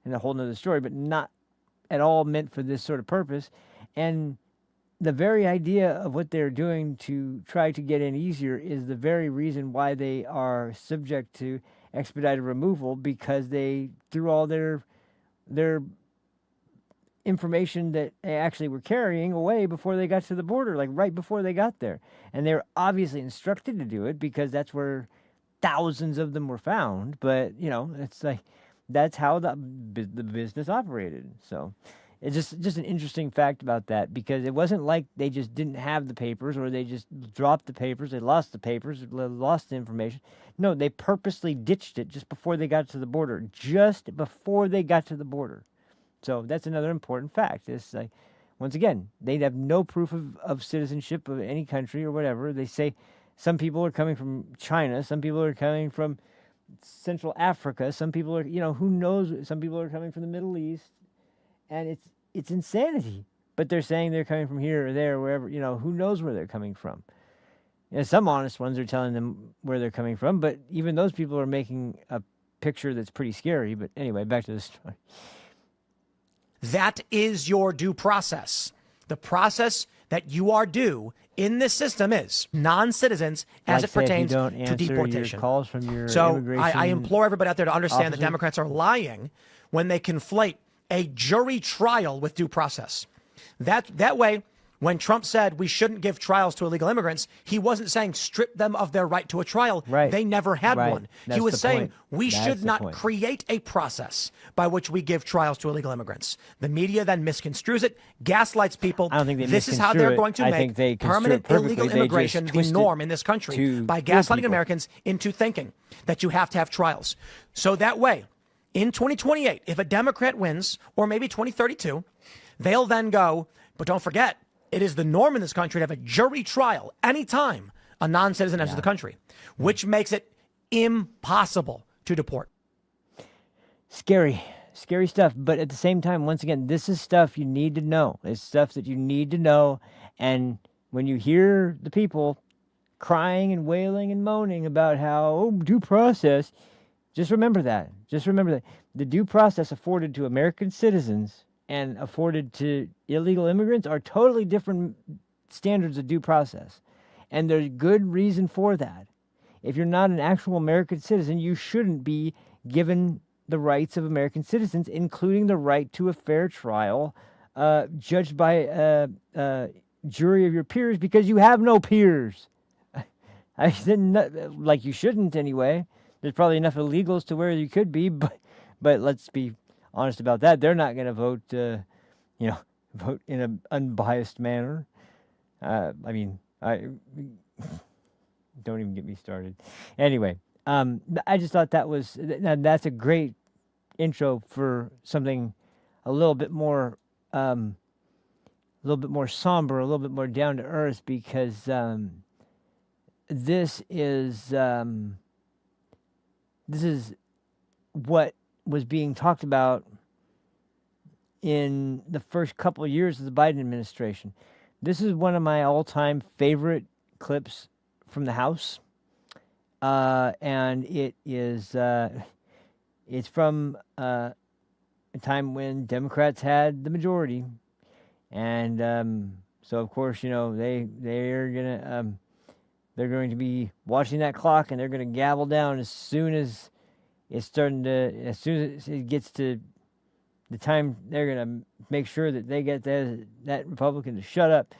in a whole nother story, but not at all meant for this sort of purpose. And the very idea of what they're doing to try to get in easier is the very reason why they are subject to expedited removal, because they threw all their information that they actually were carrying away before they got to the border, like right before they got there. And they're obviously instructed to do it because that's where thousands of them were found. But, it's like, that's how the business operated. So it's just an interesting fact about that, because it wasn't like they just didn't have the papers, or they just dropped the papers, they lost the papers, lost the information. No, they purposely ditched it just before they got to the border. Just before they got to the border. So that's another important fact. It's like, once again, they have no proof of citizenship of any country or whatever. They say some people are coming from China, some people are coming from Central Africa, some people are, who knows, some people are coming from the Middle East, and it's insanity. But they're saying they're coming from here or there, wherever, who knows where they're coming from. Some honest ones are telling them where they're coming from, but even those people are making a picture that's pretty scary. But anyway, back to the story. That is your due process. The process that you are due in this system is non-citizens as it pertains to deportation. Calls from your so I implore everybody out there to understand that Democrats are lying when they conflate a jury trial with due process. That way, when Trump said we shouldn't give trials to illegal immigrants, he wasn't saying strip them of their right to a trial. Right. They never had one. That's he was saying point. We That's should not point. create a process by which we give trials to illegal immigrants. The media then misconstrues it, gaslights people. I don't think they this is how they're going to make permanent illegal immigration the norm in this country by gaslighting Americans into thinking that you have to have trials. So that way, in 2028, if a Democrat wins, or maybe 2032, they'll then go, but don't forget, it is the norm in this country to have a jury trial anytime a non-citizen enters the country, which makes it impossible to deport. Scary stuff. But at the same time, once again, this is stuff you need to know. It's stuff that you need to know. And when you hear the people crying and wailing and moaning about how, due process, just remember that. The due process afforded to American citizens and afforded to illegal immigrants are totally different standards of due process. And there's good reason for that. If you're not an actual American citizen, you shouldn't be given the rights of American citizens, including the right to a fair trial, judged by a jury of your peers, because you have no peers. I didn't, like you shouldn't anyway. There's probably enough illegals to where you could be, but let's be honest about that. They're not going to vote, vote in an unbiased manner. I don't even get me started. Anyway, I just thought that's a great intro for something a little bit more somber, a little bit more down to earth, because this is what was being talked about in the first couple of years of the Biden administration. This is one of my all-time favorite clips from the House, and it is it's from a time when Democrats had the majority, and so of course they're going to be watching that clock, and they're going to gavel down as soon as it gets to the time. They're going to make sure that they get that Republican to shut up,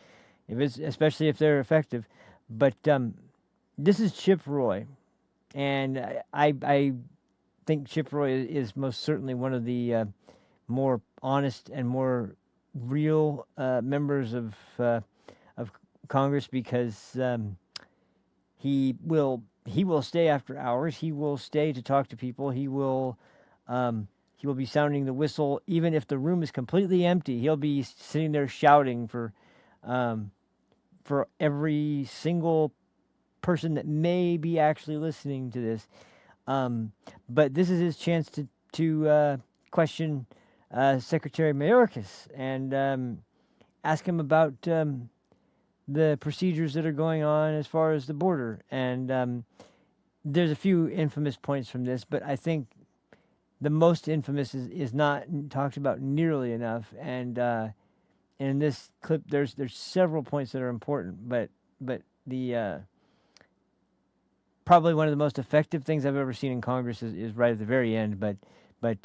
especially if they're effective. But this is Chip Roy, and I think Chip Roy is most certainly one of the more honest and more real members of Congress, because he will stay after hours. He will stay to talk to people. He will be sounding the whistle even if the room is completely empty. He'll be sitting there shouting for every single person that may be actually listening to this. But this is his chance to question Secretary Mayorkas and ask him about the procedures that are going on as far as the border. And there's a few infamous points from this, but I think the most infamous is not talked about nearly enough. And in this clip, there's several points that are important, but the probably one of the most effective things I've ever seen in Congress is right at the very end. But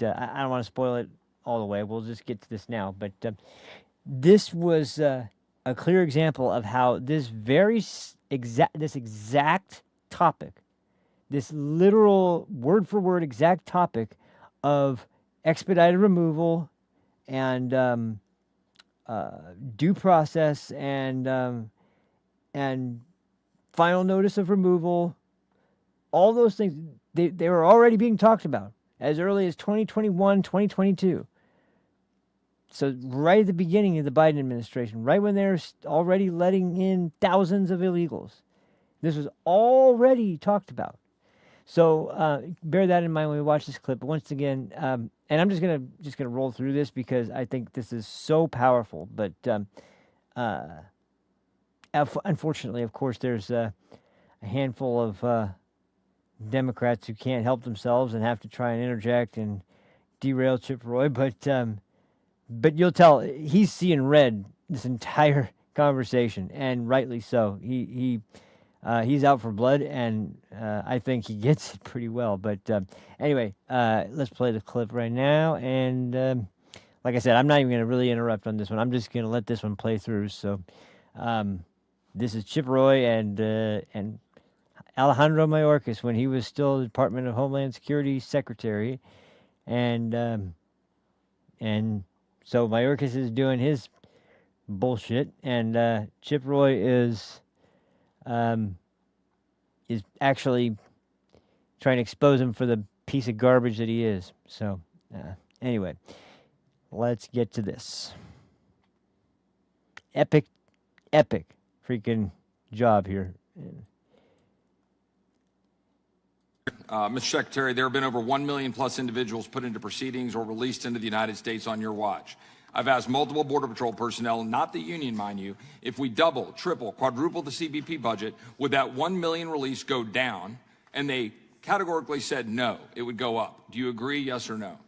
I don't want to spoil it all the way. We'll just get to this now. But this was a clear example of how this exact topic, this literal word for word exact topic of expedited removal and due process and final notice of removal, all those things, they were already being talked about as early as 2021, 2022. So right at the beginning of the Biden administration, right when they're already letting in thousands of illegals, this was already talked about. So bear that in mind when we watch this clip. But once again, and I'm just gonna roll through this because I think this is so powerful. But unfortunately, of course, there's a handful of Democrats who can't help themselves and have to try and interject and derail Chip Roy. But you'll tell he's seeing red this entire conversation, and rightly so. He's out for blood, and I think he gets it pretty well. But anyway, let's play the clip right now. And like I said, I'm not even going to really interrupt on this one. I'm just going to let this one play through. So this is Chip Roy and Alejandro Mayorkas when he was still the Department of Homeland Security Secretary, and so Mayorkas is doing his bullshit, and Chip Roy is actually trying to expose him for the piece of garbage that he is. So anyway, let's get to this. Epic freaking job here. Mr. Secretary, there have been over 1 million plus individuals put into proceedings or released into the United States on your watch. I've asked multiple Border Patrol personnel, not the union, mind you, if we double, triple, quadruple the CBP budget, would that 1 million release go down? And they categorically said no, it would go up. Do you agree, yes or no?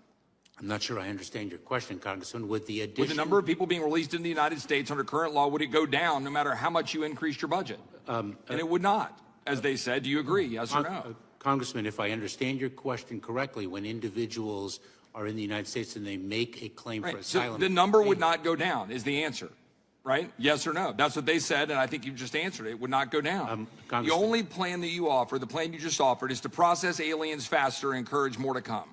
I'm not sure I understand your question, Congressman. With the number of people being released in the United States under current law, would it go down no matter how much you increased your budget? And it would not, as they said. Do you agree, yes or no? Congressman, if I understand your question correctly, when individuals are in the United States and they make a claim for asylum... So the number would not go down is the answer, right? Yes or no? That's what they said, and I think you just answered it. It would not go down. The only plan that you offer, the plan you just offered, is to process aliens faster and encourage more to come.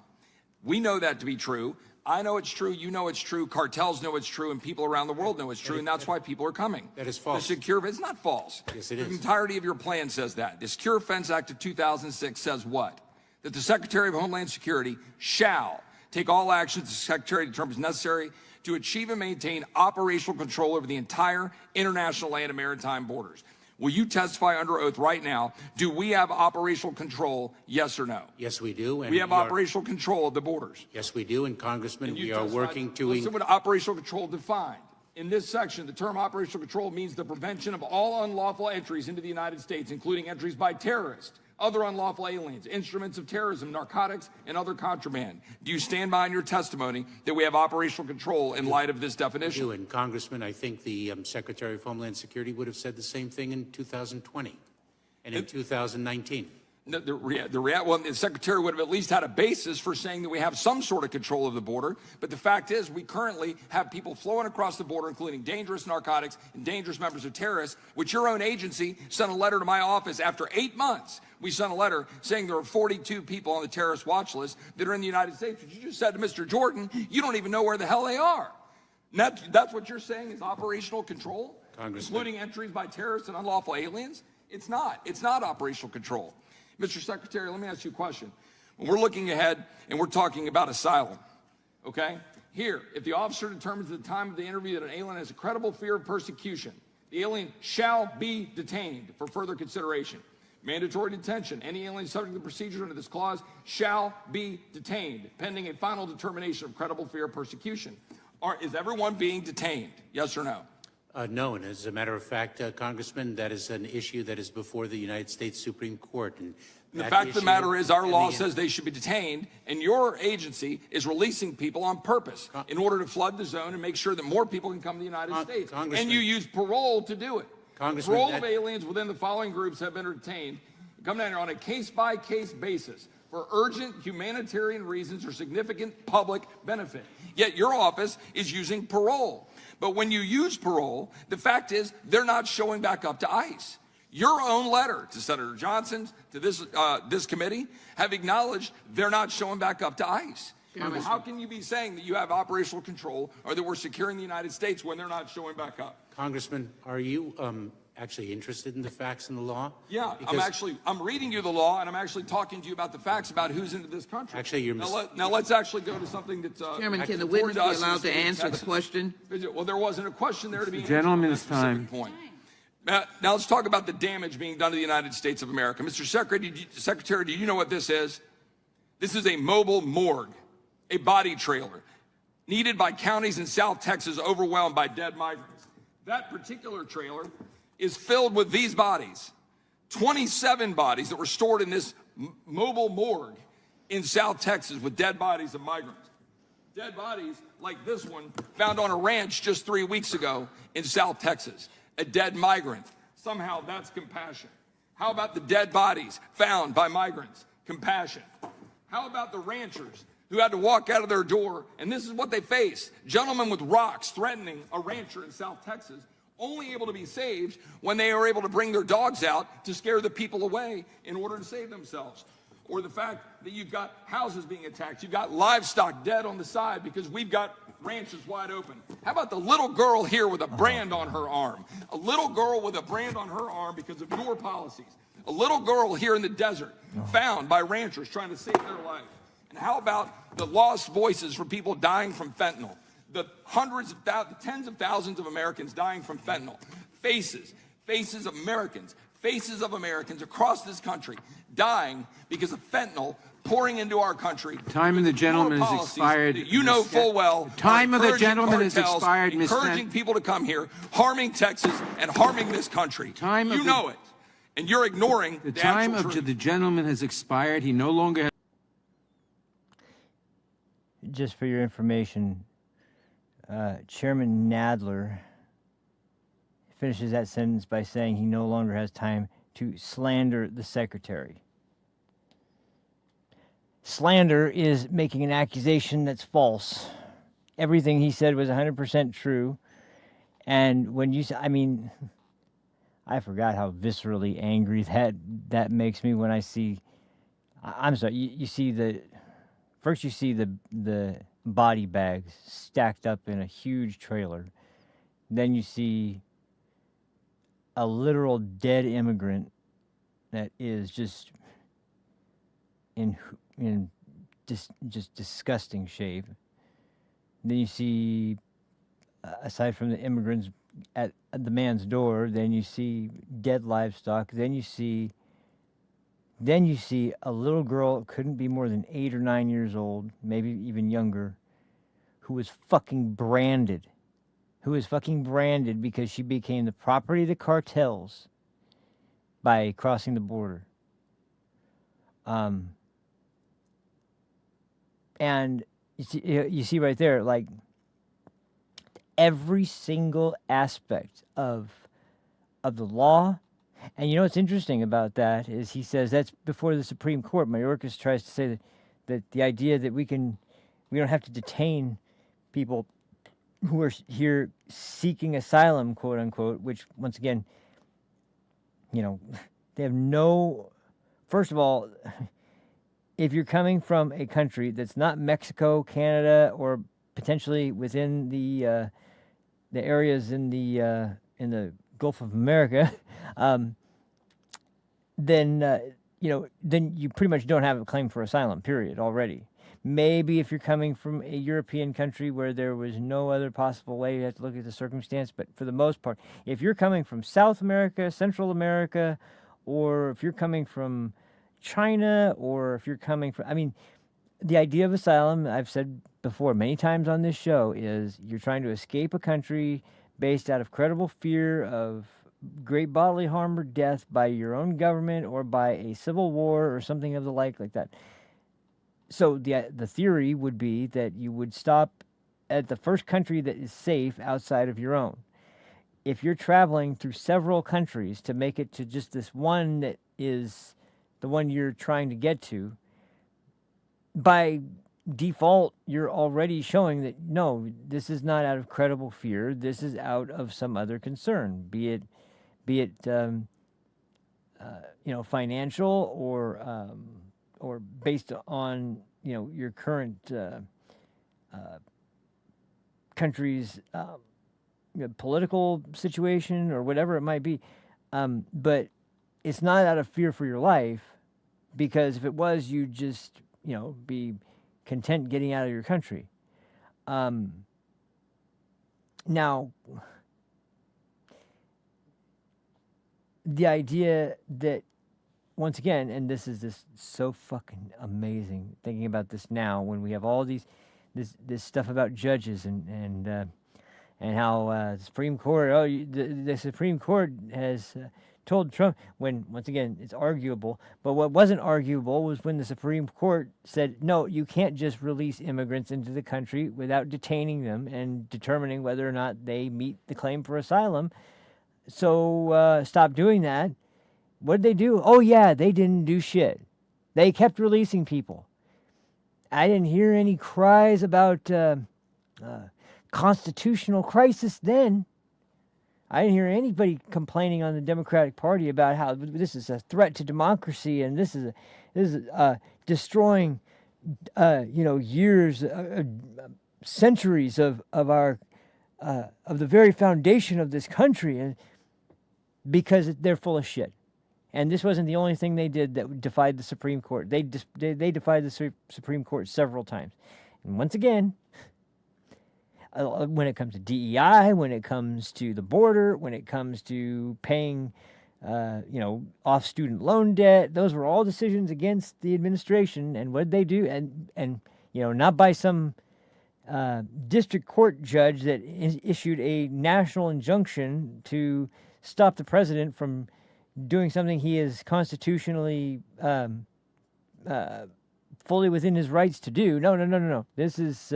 We know that to be true. I know it's true. You know it's true. Cartels know it's true, and people around the world know it's true, and that's why people are coming. That is false. It's not false. Yes, it is. The entirety of your plan says that. The Secure Fence Act of 2006 says what? That the Secretary of Homeland Security shall take all actions the Secretary determines necessary to achieve and maintain operational control over the entire international land and maritime borders. Will you testify under oath right now? Do we have operational control, yes or no? Yes, we do. And we have operational control of the borders. Yes, we do. And Congressman, we are working to... Listen what operational control defined. In this section, the term operational control means the prevention of all unlawful entries into the United States, including entries by terrorists, other unlawful aliens, instruments of terrorism, narcotics, and other contraband. Do you stand behind your testimony that we have operational control in light of this definition? I do, and Congressman, I think the Secretary of Homeland Security would have said the same thing in 2020 and in 2019. No, the Secretary would have at least had a basis for saying that we have some sort of control of the border. But the fact is, we currently have people flowing across the border, including dangerous narcotics and dangerous members of terrorists, which your own agency sent a letter to my office after 8 months. We sent a letter saying there are 42 people on the terrorist watch list that are in the United States. But you just said to Mr. Jordan, you don't even know where the hell they are. That's what you're saying is operational control, Congressman. including entries by terrorists and unlawful aliens? It's not. It's not operational control. Mr. Secretary, let me ask you a question. When we're looking ahead and we're talking about asylum, okay? Here, if the officer determines at the time of the interview that an alien has a credible fear of persecution, the alien shall be detained for further consideration. Mandatory detention. Any alien subject to the procedures under this clause shall be detained, pending a final determination of credible fear of persecution. Is everyone being detained? Yes or no? No, and as a matter of fact, Congressman, that is an issue that is before the United States Supreme Court. And the fact of the matter is our law says they should be detained, and your agency is releasing people on purpose in order to flood the zone and make sure that more people can come to the United States. And you use parole to do it. Parole of aliens within the following groups have been detained. Come down here on a case-by-case basis for urgent humanitarian reasons or significant public benefit. Yet your office is using parole. But when you use parole, the fact is they're not showing back up to ICE. Your own letter to Senator Johnson, to this committee, have acknowledged they're not showing back up to ICE. How can you be saying that you have operational control or that we're securing the United States when they're not showing back up? Congressman, are you actually interested in the facts and the law? Yeah, I'm reading you the law, and I'm actually talking to you about the facts about who's into this country. Actually, you're now let's actually go to something that's Chairman, can the witness be allowed to answer the question? Well, there wasn't a question there to be answered. Gentleman's time. Point. Now let's talk about the damage being done to the United States of America. Mr. Secretary, do you know what this is? This is a mobile morgue, a body trailer, needed by counties in South Texas overwhelmed by dead migrants. That particular trailer is filled with these bodies, 27 bodies that were stored in this mobile morgue in South Texas with dead bodies of migrants. Dead bodies like this one found on a ranch just 3 weeks ago in South Texas. A dead migrant. Somehow that's compassion. How about the dead bodies found by migrants? Compassion. How about the ranchers who had to walk out of their door, and this is what they faced. Gentlemen with rocks threatening a rancher in South Texas, only able to be saved when they were able to bring their dogs out to scare the people away in order to save themselves. Or the fact that you've got houses being attacked, you've got livestock dead on the side because we've got ranches wide open. How about the little girl here with a brand on her arm? A little girl with a brand on her arm because of your policies. A little girl here in the desert found by ranchers trying to save their life. And how about the lost voices for people dying from fentanyl? The tens of thousands of Americans dying from fentanyl. Faces of Americans across this country dying because of fentanyl pouring into our country. Time of the gentleman has expired. You know full well. Time of the gentleman has expired, Ms. Encouraging people to come here, harming Texas and harming this country. You know it. And you're ignoring the time actual of truth. the gentleman has expired. He no longer has. Just for your information, Chairman Nadler finishes that sentence by saying he no longer has time to slander the secretary. Slander is making an accusation that's false. Everything he said was 100% true. And when you say, I mean, I forgot how viscerally angry that makes me when I see, I'm sorry, you see first you see the body bags stacked up in a huge trailer. Then you see a literal dead immigrant that is just in just disgusting shape. Then you see, aside from the immigrants at the man's door, then you see dead livestock. Then you see a little girl, couldn't be more than 8 or 9 years old, maybe even younger, who was fucking branded. Because she became the property of the cartels by crossing the border. And you see right there, like, every single aspect of the law. And you know what's interesting about that is he says that's before the Supreme Court. Mayorkas tries to say that the idea that we don't have to detain people who are here seeking asylum, quote unquote, which once again, you know, they have no, first of all, if you're coming from a country that's not Mexico, Canada, or potentially within the areas in the Gulf of America, then then you pretty much don't have a claim for asylum. Period. Already. Maybe if you're coming from a European country where there was no other possible way, you have to look at the circumstance. But for the most part, if you're coming from South America, Central America, or if you're coming from China, or if you're coming from, I mean, the idea of asylum, I've said before many times on this show, is you're trying to escape a country based out of credible fear of great bodily harm or death by your own government or by a civil war or something of the like that. So the theory would be that you would stop at the first country that is safe outside of your own. If you're traveling through several countries to make it to just this one that is the one you're trying to get to, by default, you're already showing that, no, this is not out of credible fear. This is out of some other concern, be it financial or based on your current country's political situation or whatever it might be, but it's not out of fear for your life, because if it was, you'd just be content getting out of your country. Now, the idea that, once again, and this is so fucking amazing thinking about this now when we have all this stuff about judges and how the Supreme Court, the Supreme Court has told Trump, when, once again, it's arguable, but what wasn't arguable was when the Supreme Court said, no, you can't just release immigrants into the country without detaining them and determining whether or not they meet the claim for asylum. So stop doing that. What did they do? Oh, yeah, they didn't do shit. They kept releasing people. I didn't hear any cries about constitutional crisis then. I didn't hear anybody complaining on the Democratic Party about how this is a threat to democracy and this is destroying, years, centuries of our of the very foundation of this country, and because they're full of shit. And this wasn't the only thing they did that defied the Supreme Court. They defied the Supreme Court several times. And once again, when it comes to DEI, when it comes to the border, when it comes to paying, off student loan debt, those were all decisions against the administration. And what did they do? And not by some district court judge that issued a national injunction to stop the president from doing something he is constitutionally fully within his rights to do. No. This is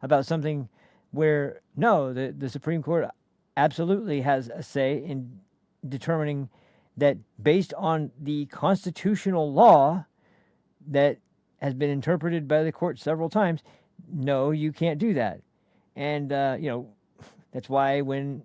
about something where, no, the Supreme Court absolutely has a say in determining that based on the constitutional law that has been interpreted by the court several times, no, you can't do that. And, that's why when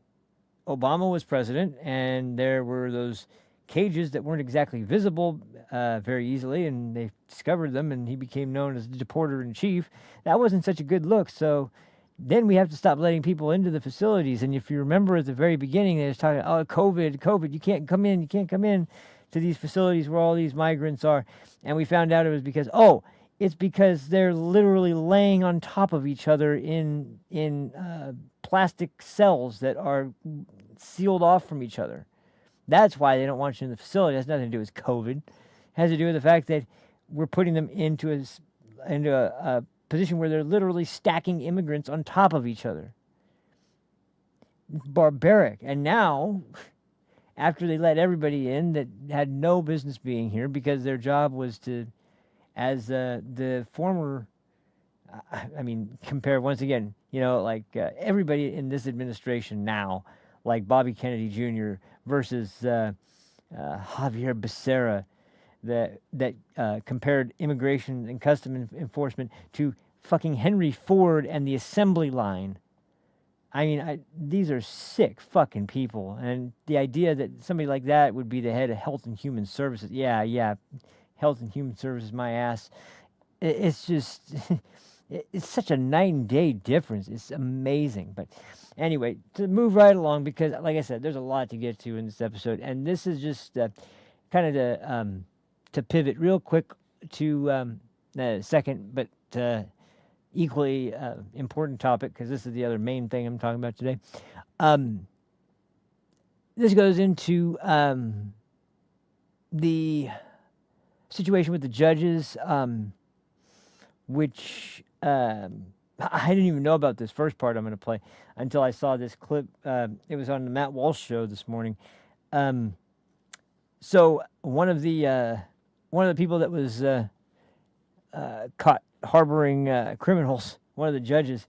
Obama was president and there were those cages that weren't exactly visible very easily, and they discovered them and he became known as the deporter-in-chief, that wasn't such a good look. So then we have to stop letting people into the facilities. And if you remember at the very beginning, they was talking, COVID, you can't come in to these facilities where all these migrants are. And we found out it was because, it's because they're literally laying on top of each other in plastic cells that are sealed off from each other. That's why they don't want you in the facility. It has nothing to do with COVID. It has to do with the fact that we're putting them into a position where they're literally stacking immigrants on top of each other. Barbaric. And now, after they let everybody in that had no business being here because their job was to, as the former, compare once again, everybody in this administration now, like Bobby Kennedy Jr. versus Javier Becerra, that compared immigration and custom enforcement to fucking Henry Ford and the assembly line. These are sick fucking people. And the idea that somebody like that would be the head of Health and Human Services, yeah, Health and Human Services, my ass. It's just, It's such a night and day difference. It's amazing. But anyway, to move right along, because like I said, there's a lot to get to in this episode, and this is just kind of to pivot real quick to second, but equally important topic, because this is the other main thing I'm talking about today. This goes into the situation with the judges, which I didn't even know about this first part I'm going to play until I saw this clip. It was on the Matt Walsh show this morning. So one of the people that was caught harboring criminals, one of the judges,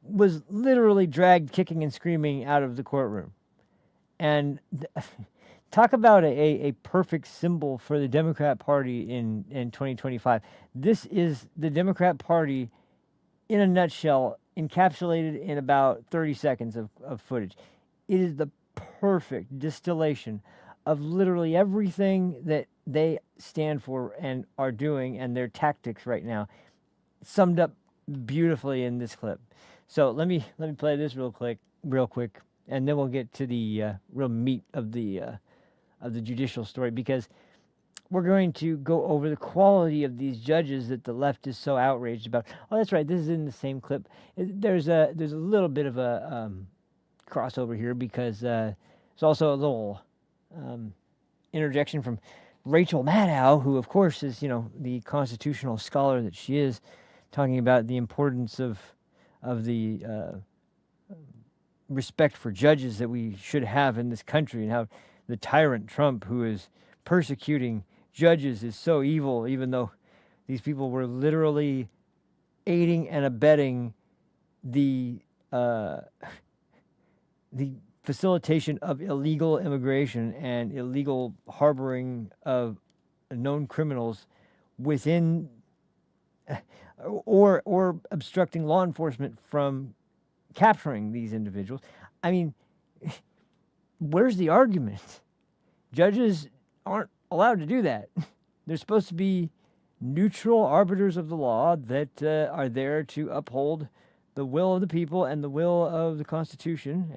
was literally dragged kicking and screaming out of the courtroom. And talk about a perfect symbol for the Democrat Party in 2025. This is the Democrat Party in a nutshell, encapsulated in about 30 seconds of footage. It is the perfect distillation of literally everything that they stand for and are doing, and their tactics right now, summed up beautifully in this clip. So let me play this real quick, and then we'll get to the real meat of the judicial story, because we're going to go over the quality of these judges that the left is so outraged about. Oh, that's right. This is in the same clip. There's a little bit of a crossover here, because there's also a little interjection from Rachel Maddow, who, of course, is the constitutional scholar that she is, talking about the importance of the respect for judges that we should have in this country, and how the tyrant Trump, who is persecuting judges, is so evil, even though these people were literally aiding and abetting the facilitation of illegal immigration and illegal harboring of known criminals within, or obstructing law enforcement from capturing these individuals. I mean, where's the argument? Judges aren't allowed to do that. They're supposed to be neutral arbiters of the law that are there to uphold the will of the people and the will of the Constitution.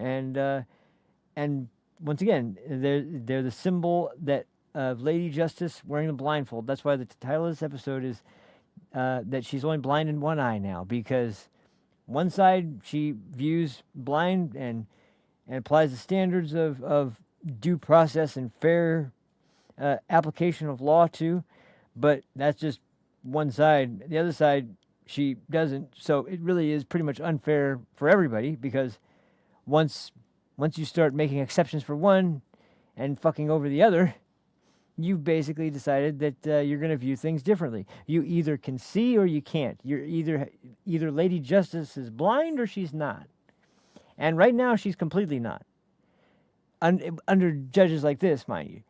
And once again, they're the symbol that of Lady Justice wearing the blindfold. That's why the title of this episode is that she's only blind in one eye now, because one side she views blind and applies the standards of due process and fair application of law to, but that's just one side. The other side, she doesn't. So it really is pretty much unfair for everybody, because once you start making exceptions for one and fucking over the other, you've basically decided that you're going to view things differently. You either can see or you can't. You're either Lady Justice is blind or she's not. And right now she's completely not. Under judges like this, mind you.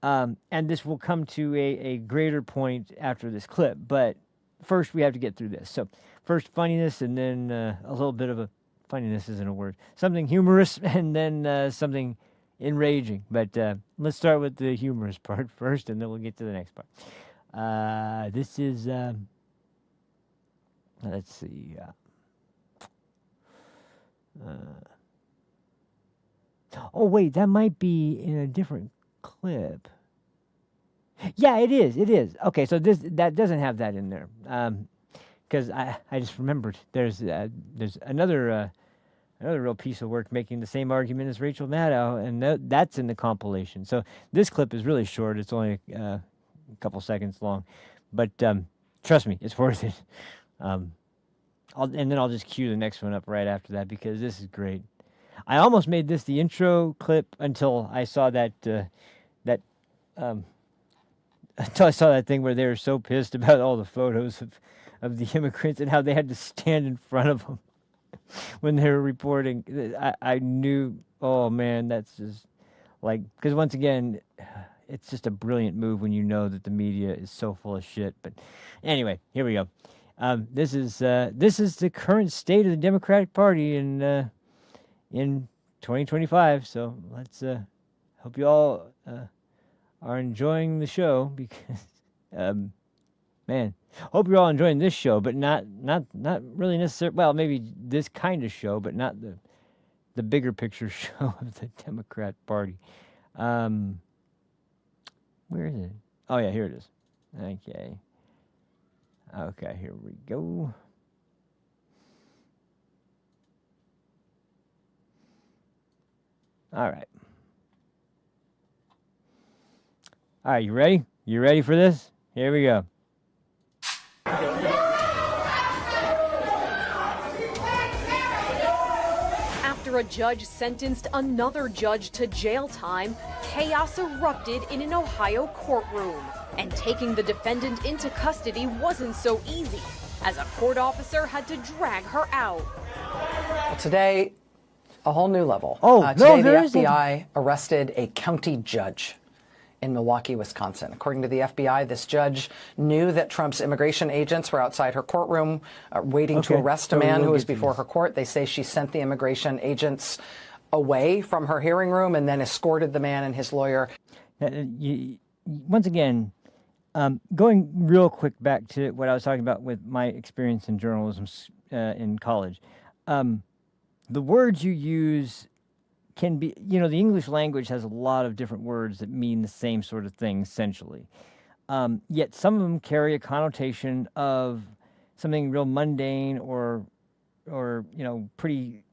And this will come to a greater point after this clip. But first we have to get through this. So first funniness, and then a little bit of a, funniness isn't a word, something humorous, and then something enraging. But let's start with the humorous part first, and then we'll get to the next part. This is, let's see. Oh, wait, that might be in a different clip. Yeah, it is. It is. Okay, so that doesn't have that in there. Because I just remembered there's another real piece of work making the same argument as Rachel Maddow, and that's in the compilation. So this clip is really short. It's only a couple seconds long. But trust me, it's worth it. And then I'll just cue the next one up right after that, because this is great. I almost made this the intro clip until I saw until I saw that thing where they were so pissed about all the photos of the immigrants and how they had to stand in front of them when they were reporting. I knew, oh man, that's just like, because once again, it's just a brilliant move when you know that the media is so full of shit. But anyway, here we go. This is the current state of the Democratic Party in 2025. So let's hope you all are enjoying the show, because Man, hope you're all enjoying this show, but not really necessarily. Well, maybe this kind of show, but not the bigger picture show of the Democrat Party. Where is it? Oh yeah, here it is. Okay, here we go. All right. All right, you ready? You ready for this? Here we go. After a judge sentenced another judge to jail time, chaos erupted in an Ohio courtroom. And taking the defendant into custody wasn't so easy, as a court officer had to drag her out. Today, a whole new level. Today, the FBI arrested a county judge in Milwaukee, Wisconsin. According to the FBI, this judge knew that Trump's immigration agents were outside her courtroom waiting to arrest a man who was before her court. They say she sent the immigration agents away from her hearing room and then escorted the man and his lawyer. Once again, going real quick back to what I was talking about with my experience in journalism in college. The words you use can be, the English language has a lot of different words that mean the same sort of thing, essentially. Yet some of them carry a connotation of something real mundane or pretty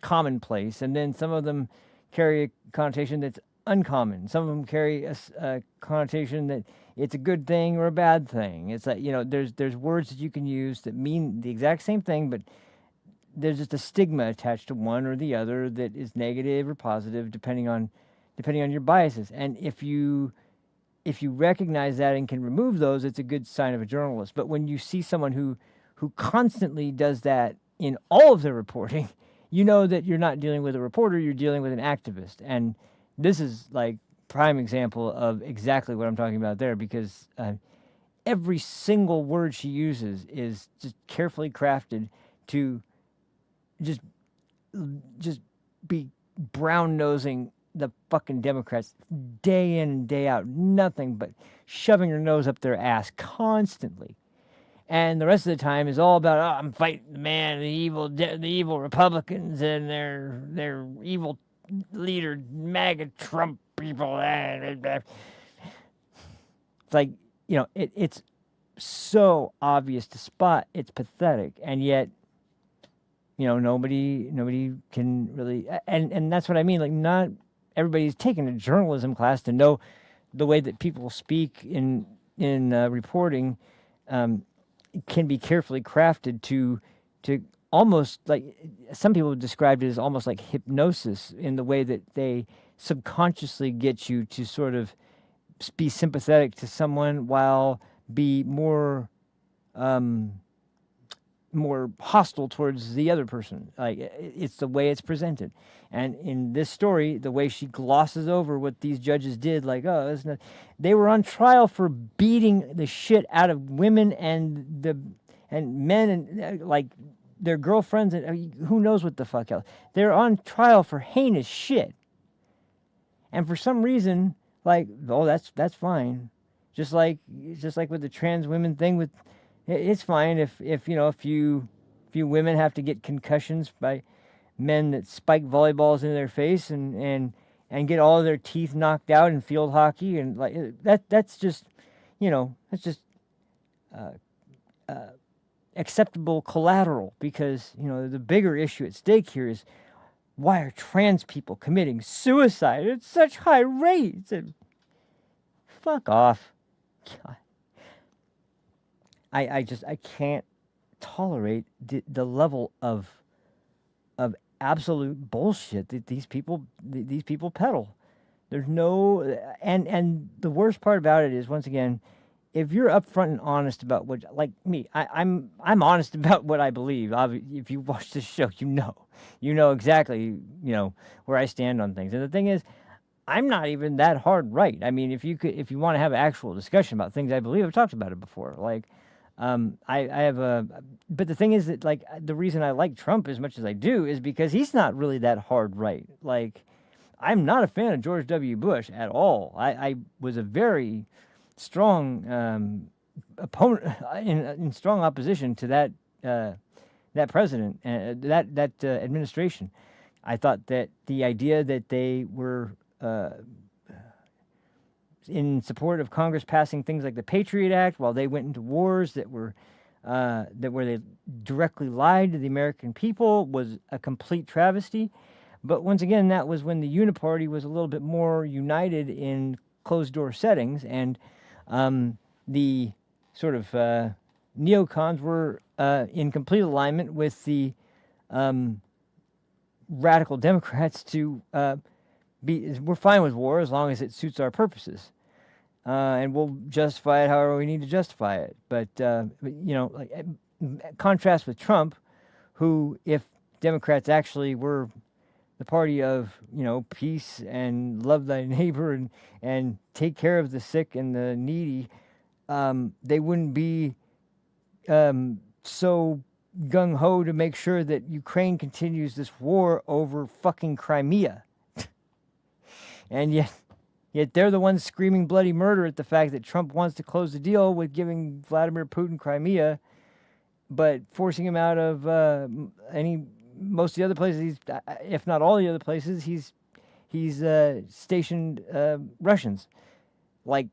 commonplace. And then some of them carry a connotation that's uncommon. Some of them carry a connotation that it's a good thing or a bad thing. It's like, there's words that you can use that mean the exact same thing, but there's just a stigma attached to one or the other that is negative or positive depending on your biases. And if you recognize that and can remove those, it's a good sign of a journalist. But when you see someone who constantly does that in all of their reporting, you know that you're not dealing with a reporter, you're dealing with an activist. And this is like prime example of exactly what I'm talking about there, because every single word she uses is just carefully crafted to just be brown-nosing the fucking Democrats day in and day out. Nothing but shoving her nose up their ass constantly. And the rest of the time is all about, I'm fighting the man, the evil Republicans and their evil leader, MAGA Trump people. It's like, it's so obvious to spot. It's pathetic. And yet, nobody can really, and that's what I mean. Like, not everybody's taken a journalism class to know the way that people speak in reporting can be carefully crafted to almost, like, some people described it as almost like hypnosis, in the way that they subconsciously get you to sort of be sympathetic to someone while be more hostile towards the other person. Like, it's the way it's presented. And in this story, the way she glosses over what these judges did, like, they were on trial for beating the shit out of women and men and like their girlfriends and who knows what the fuck else. They're on trial for heinous shit. And for some reason, like, that's fine. Just like with the trans women thing, it's fine if a few women have to get concussions by men that spike volleyballs into their face and get all of their teeth knocked out in field hockey, and like that's just acceptable collateral, because the bigger issue at stake here is, why are trans people committing suicide at such high rates? And fuck off. God. I can't tolerate the level of absolute bullshit that these people peddle. There's no, and the worst part about it is, once again, if you're upfront and honest about what, like me, I'm honest about what I believe. If you watch this show, you know exactly where I stand on things. And the thing is, I'm not even that hard right. I mean, if you want to have an actual discussion about things I believe, I've talked about it before. Like, but the thing is that, like, the reason I like Trump as much as I do is because he's not really that hard right. Like, I'm not a fan of George W. Bush at all. I was a very strong opponent in strong opposition to that president, that administration. I thought that the idea that they were in support of Congress passing things like the Patriot Act while they went into wars that where they directly lied to the American people was a complete travesty. But once again, that was when the Uniparty was a little bit more united in closed-door settings, and the sort of neocons were in complete alignment with the radical Democrats to we're fine with war as long as it suits our purposes, and we'll justify it however we need to justify it. But contrast with Trump, who, if Democrats actually were the party of peace and love thy neighbor and take care of the sick and the needy, they wouldn't be so gung-ho to make sure that Ukraine continues this war over fucking Crimea. And yet they're the ones screaming bloody murder at the fact that Trump wants to close the deal with giving Vladimir Putin Crimea, but forcing him out of most of the other places, if not all the other places, he's stationed Russians. Like,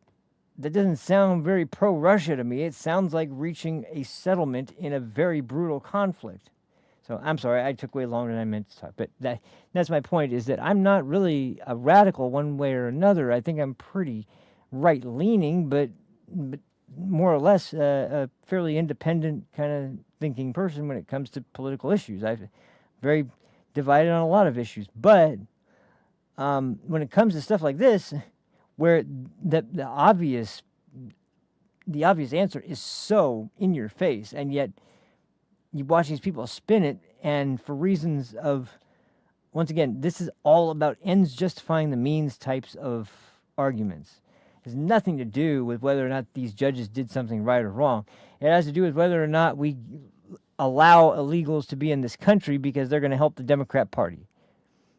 that doesn't sound very pro-Russia to me. It sounds like reaching a settlement in a very brutal conflict. So I'm sorry, I took way longer than I meant to talk. But that's my point, is that I'm not really a radical one way or another. I think I'm pretty right-leaning, but more or less a fairly independent kind of thinking person when it comes to political issues. I'm very divided on a lot of issues. But when it comes to stuff like this, where the obvious answer is so in your face, and yet you watch these people spin it, and for reasons of, once again, this is all about ends justifying the means types of arguments. It has nothing to do with whether or not these judges did something right or wrong. It has to do with whether or not we allow illegals to be in this country because they're going to help the Democrat Party.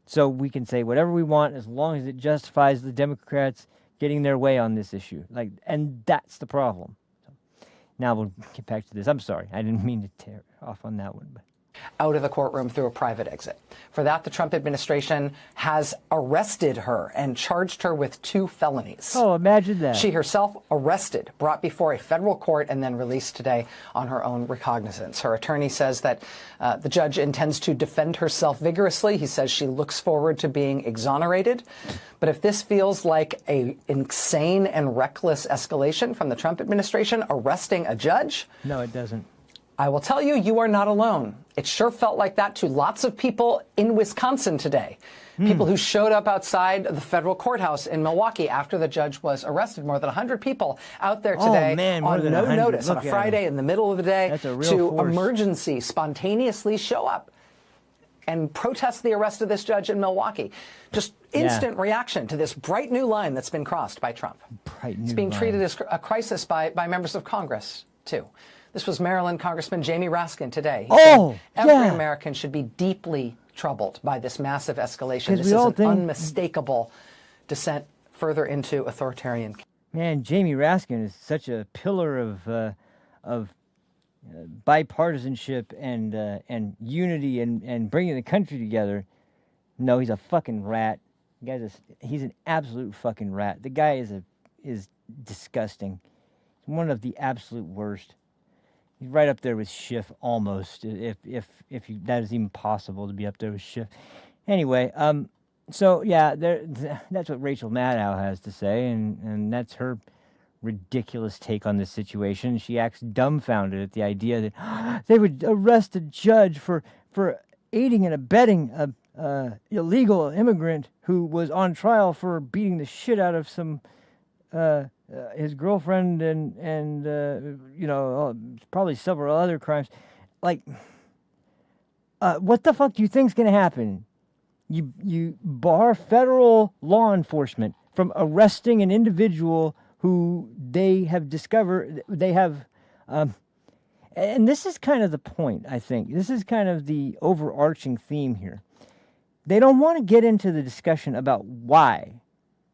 So we can say whatever we want as long as it justifies the Democrats getting their way on this issue. And that's the problem. So now we'll get back to this. I'm sorry. I didn't mean to tear off on that one. But out of the courtroom through a private exit. For that, the Trump administration has arrested her and charged her with 2 felonies. Oh, imagine that. She herself arrested, brought before a federal court, and then released today on her own recognizance. Her attorney says that the judge intends to defend herself vigorously. He says she looks forward to being exonerated. But if this feels like an insane and reckless escalation from the Trump administration arresting a judge... No, it doesn't. I will tell you, you are not alone. It sure felt like that to lots of people in Wisconsin today. People who showed up outside the federal courthouse in Milwaukee after the judge was arrested. More than 100 people out there today on no notice on a Friday in the middle of the day to emergency, spontaneously show up and protest the arrest of this judge in Milwaukee. Just instant reaction to this bright new line that's been crossed by Trump. It's being treated as a crisis by members of Congress, too. This was Maryland Congressman Jamie Raskin today. He said every American should be deeply troubled by this massive escalation. This is an unmistakable descent further into authoritarian. Man, Jamie Raskin is such a pillar of bipartisanship and unity and bringing the country together. No, he's a fucking rat. He's an absolute fucking rat. The guy is disgusting. He's one of the absolute worst. He's right up there with Schiff, almost, if that is even possible to be up there with Schiff. Anyway, so yeah, that's what Rachel Maddow has to say, and that's her ridiculous take on this situation. She acts dumbfounded at the idea that they would arrest a judge for aiding and abetting a illegal immigrant who was on trial for beating the shit out of some his girlfriend and probably several other crimes. Like, what the fuck do you think's gonna happen? You bar federal law enforcement from arresting an individual who they have discovered they have, and this is kind of the point. I think this is kind of the overarching theme here. They don't want to get into the discussion about why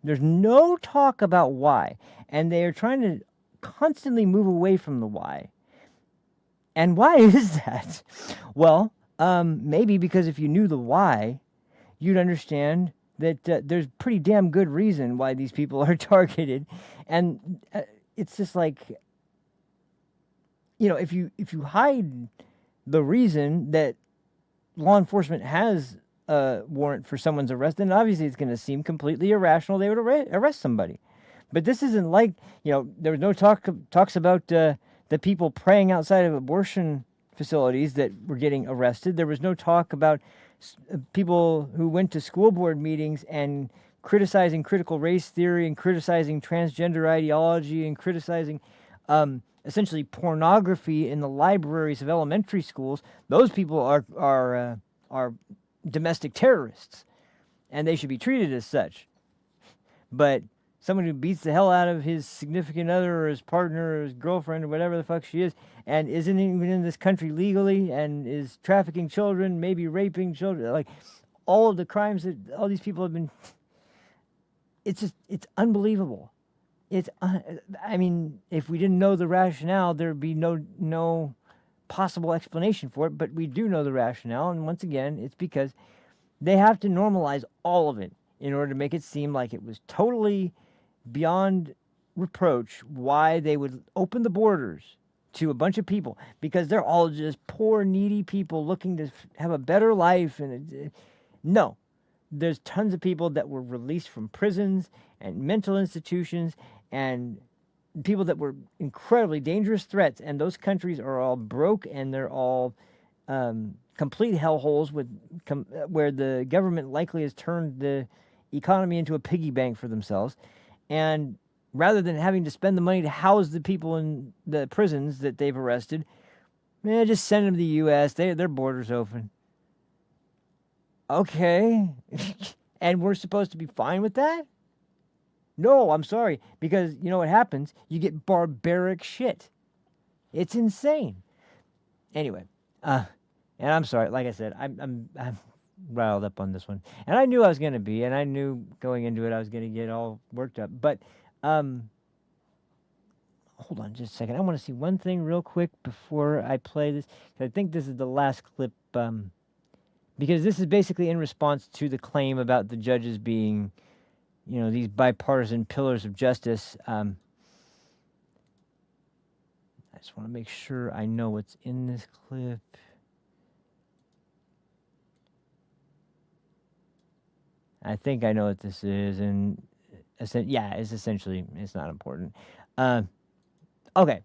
There's no talk about why. And they are trying to constantly move away from the why. And why is that? Well, maybe because if you knew the why, you'd understand that there's pretty damn good reason why these people are targeted. And it's just like, you know, if you hide the reason that law enforcement has a warrant for someone's arrest, then obviously it's going to seem completely irrational they would arrest somebody. But this isn't like, you know, there was no talks about the people praying outside of abortion facilities that were getting arrested. There was no talk about people who went to school board meetings and criticizing critical race theory and criticizing transgender ideology and criticizing essentially pornography in the libraries of elementary schools. Those people are domestic terrorists, and they should be treated as such. But someone who beats the hell out of his significant other or his partner or his girlfriend or whatever the fuck she is, and isn't even in this country legally, and is trafficking children, maybe raping children, like all of the crimes that all these people have been, it's unbelievable. I mean, if we didn't know the rationale, there'd be no possible explanation for it, but we do know the rationale, and once again, it's because they have to normalize all of it in order to make it seem like it was totally beyond reproach why they would open the borders to a bunch of people, because they're all just poor, needy people looking to have a better life. And no, there's tons of people that were released from prisons and mental institutions and people that were incredibly dangerous threats, and those countries are all broke, and they're all complete hellholes where the government likely has turned the economy into a piggy bank for themselves. And rather than having to spend the money to house the people in the prisons that they've arrested, just send them to the U.S. Their borders open. Okay. And we're supposed to be fine with that? No, I'm sorry. Because you know what happens? You get barbaric shit. It's insane. Anyway, and I'm sorry. Like I said, I'm riled up on this one. And I knew I was going to be, and I knew going into it I was going to get all worked up. But hold on just a second. I want to see one thing real quick before I play this. I think this is the last clip, because this is basically in response to the claim about the judges being, you know, these bipartisan pillars of justice. I just want to make sure I know what's in this clip. I think I know what this is, and yeah, it's essentially, it's not important. Okay,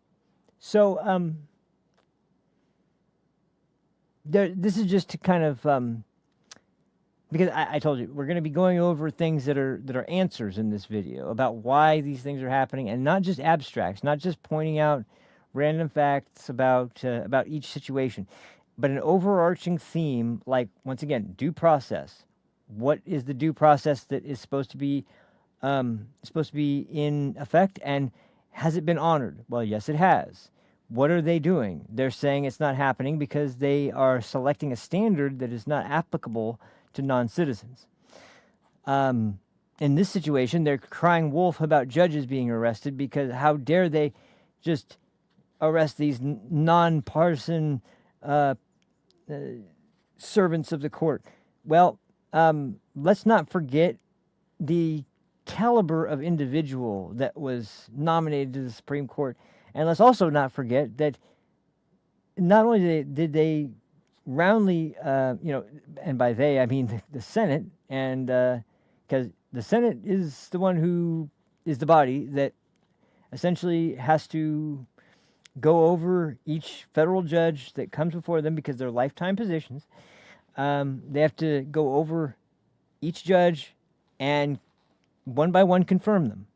so this is just to kind of because I told you we're going to be going over things that are answers in this video about why these things are happening, and not just abstracts, not just pointing out random facts about each situation, but an overarching theme, like, once again, due process. What is the due process that is supposed to be in effect, and has it been honored? Well, yes, it has. What are they doing? They're saying it's not happening because they are selecting a standard that is not applicable to non-citizens. In this situation, they're crying wolf about judges being arrested, because how dare they just arrest these non-partisan servants of the court? Well, let's not forget the caliber of individual that was nominated to the Supreme Court. And let's also not forget that not only did they roundly, and by they, I mean the Senate, and because the Senate is the one who is the body that essentially has to go over each federal judge that comes before them, because they're lifetime positions. They have to go over each judge and one by one confirm them,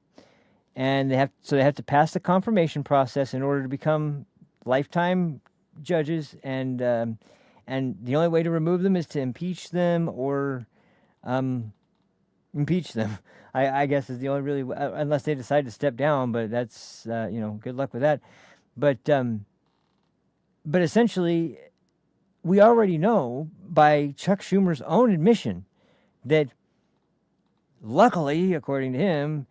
and they have to pass the confirmation process in order to become lifetime judges. And the only way to remove them is to impeach them or impeach them. I guess is the only really, unless they decide to step down. But that's good luck with that. But essentially, we already know by Chuck Schumer's own admission that luckily, according to him,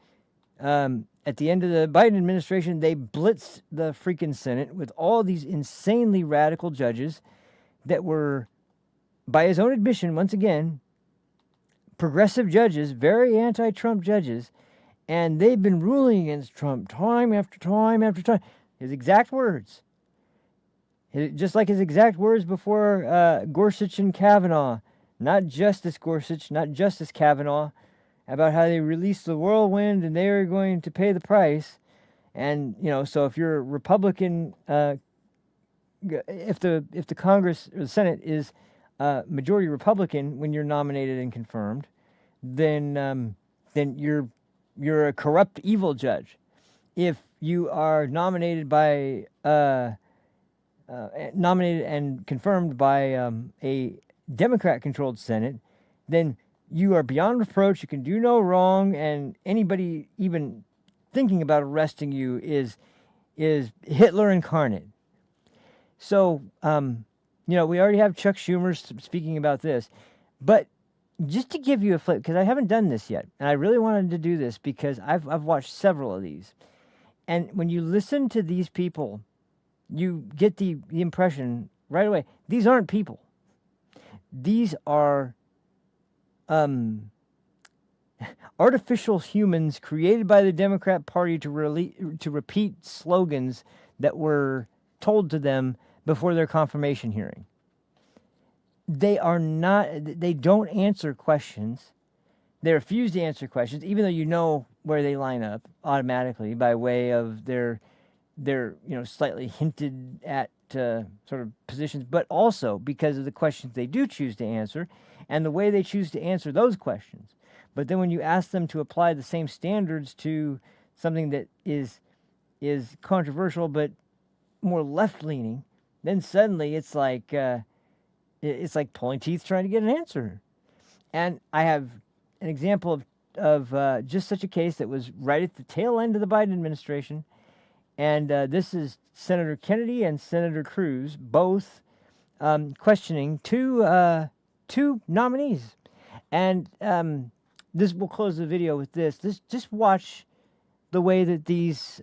at the end of the Biden administration, they blitzed the freaking Senate with all these insanely radical judges that were, by his own admission, once again, progressive judges, very anti-Trump judges, and they've been ruling against Trump time after time after time. His exact words. Just like his exact words before Gorsuch and Kavanaugh, not Justice Gorsuch, not Justice Kavanaugh, about how they released the whirlwind and they are going to pay the price. And, you know, so if you're a Republican, if the Congress or the Senate is majority Republican when you're nominated and confirmed, then you're a corrupt, evil judge. If you are nominated by nominated and confirmed by a Democrat-controlled Senate, then you are beyond reproach. You can do no wrong, and anybody even thinking about arresting you is Hitler incarnate. So, you know, we already have Chuck Schumer speaking about this, but just to give you a flip, because I haven't done this yet, and I really wanted to do this because I've watched several of these, and when you listen to these people, you get the impression right away, these aren't people. These are artificial humans created by the Democrat Party to repeat slogans that were told to them before their confirmation hearing. They don't answer questions. They refuse to answer questions, even though you know where they line up automatically by way of their slightly hinted at sort of positions, but also because of the questions they do choose to answer and the way they choose to answer those questions. But then when you ask them to apply the same standards to something that is controversial but more left-leaning, then suddenly it's like pulling teeth trying to get an answer. And I have an example of just such a case that was right at the tail end of the Biden administration. And this is Senator Kennedy and Senator Cruz, both questioning two nominees. And this will close the video with this. Just watch the way that these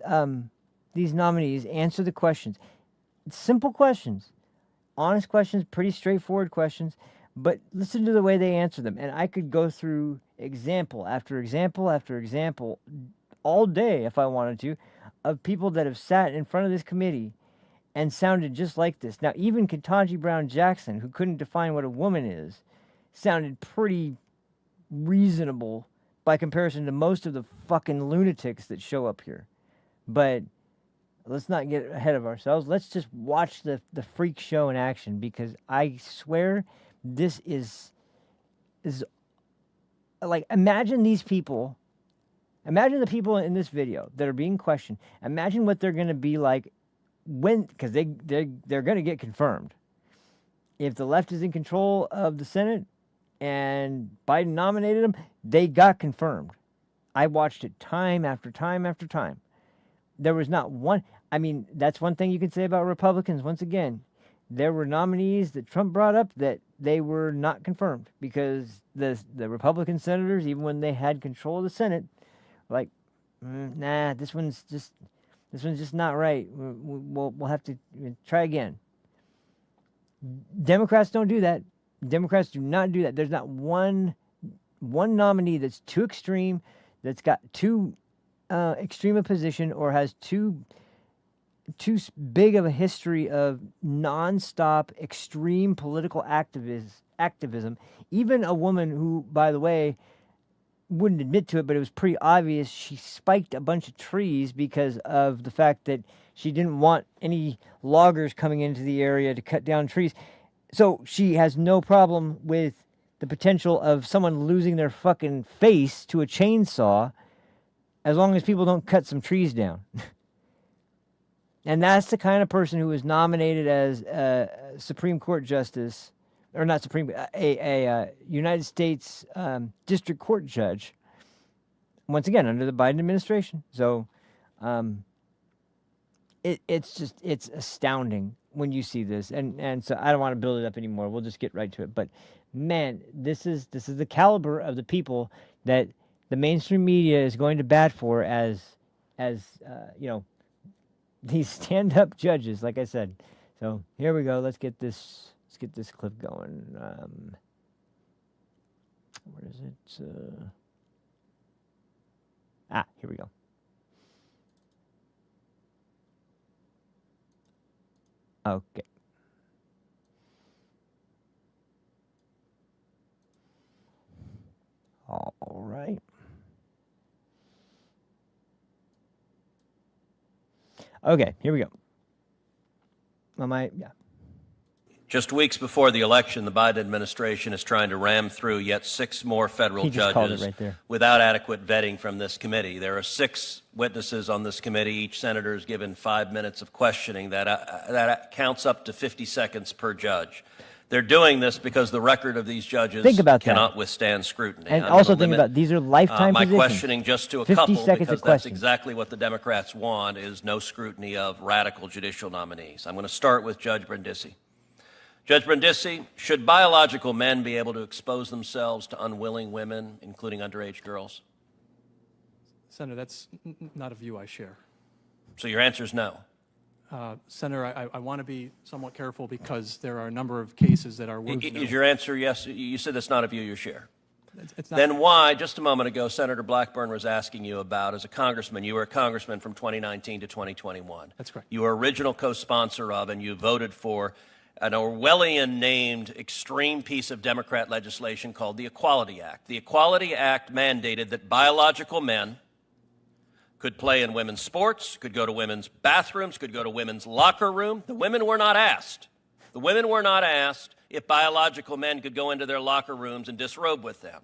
nominees answer the questions. Simple questions, honest questions, pretty straightforward questions. But listen to the way they answer them. And I could go through example after example after example all day if I wanted to, of people that have sat in front of this committee and sounded just like this. Now, even Ketanji Brown Jackson, who couldn't define what a woman is, sounded pretty reasonable by comparison to most of the fucking lunatics that show up here. But let's not get ahead of ourselves. Let's just watch the freak show in action, because I swear this is like, imagine these people. Imagine the people in this video that are being questioned. Imagine what they're going to be like when, because they're going to get confirmed. If the left is in control of the Senate and Biden nominated them, they got confirmed. I watched it time after time after time. There was not one. I mean, that's one thing you can say about Republicans. Once again, there were nominees that Trump brought up that they were not confirmed, because the Republican senators, even when they had control of the Senate, like, nah, this one's just not right. We'll have to try again. Democrats don't do that. Democrats do not do that. There's not one nominee that's too extreme, that's got too extreme a position, or has too big of a history of nonstop extreme political activism. Even a woman who, by the way, wouldn't admit to it, but it was pretty obvious she spiked a bunch of trees because of the fact that she didn't want any loggers coming into the area to cut down trees. So she has no problem with the potential of someone losing their fucking face to a chainsaw, as long as people don't cut some trees down. And that's the kind of person who was nominated as a Supreme Court justice, or not Supreme, a United States District Court judge, once again, under the Biden administration. So it's astounding when you see this. And so I don't want to build it up anymore. We'll just get right to it. But man, this is the caliber of the people that the mainstream media is going to bat for as these stand-up judges, like I said. So here we go. Let's get this clip going. Where is it? Here we go. Okay. All right. Okay, here we go. Just weeks before the election, the Biden administration is trying to ram through yet 6 more federal judges without adequate vetting from this committee. There are 6 witnesses on this committee. Each senator is given 5 minutes of questioning. That counts up to 50 seconds per judge. They're doing this because the record of these judges cannot withstand scrutiny. And also think about, these are lifetime my positions. questioning just to a 50 couple, seconds because of that's questions. exactly what the Democrats want, is no scrutiny of radical judicial nominees. I'm going to start with Judge Brindisi. Judge Brindisi, should biological men be able to expose themselves to unwilling women, including underage girls? Senator, that's not a view I share. So your answer is no. Senator, I want to be somewhat careful because there are a number of cases that are worth Is your answer yes? You said that's not a view you share. It's not. Then why, just a moment ago, Senator Blackburn was asking you about, as a congressman, you were a congressman from 2019 to 2021. That's correct. You were original co-sponsor of and you voted for an Orwellian-named extreme piece of Democrat legislation called the Equality Act. The Equality Act mandated that biological men could play in women's sports, could go to women's bathrooms, could go to women's locker room. The women were not asked. The women were not asked if biological men could go into their locker rooms and disrobe with them.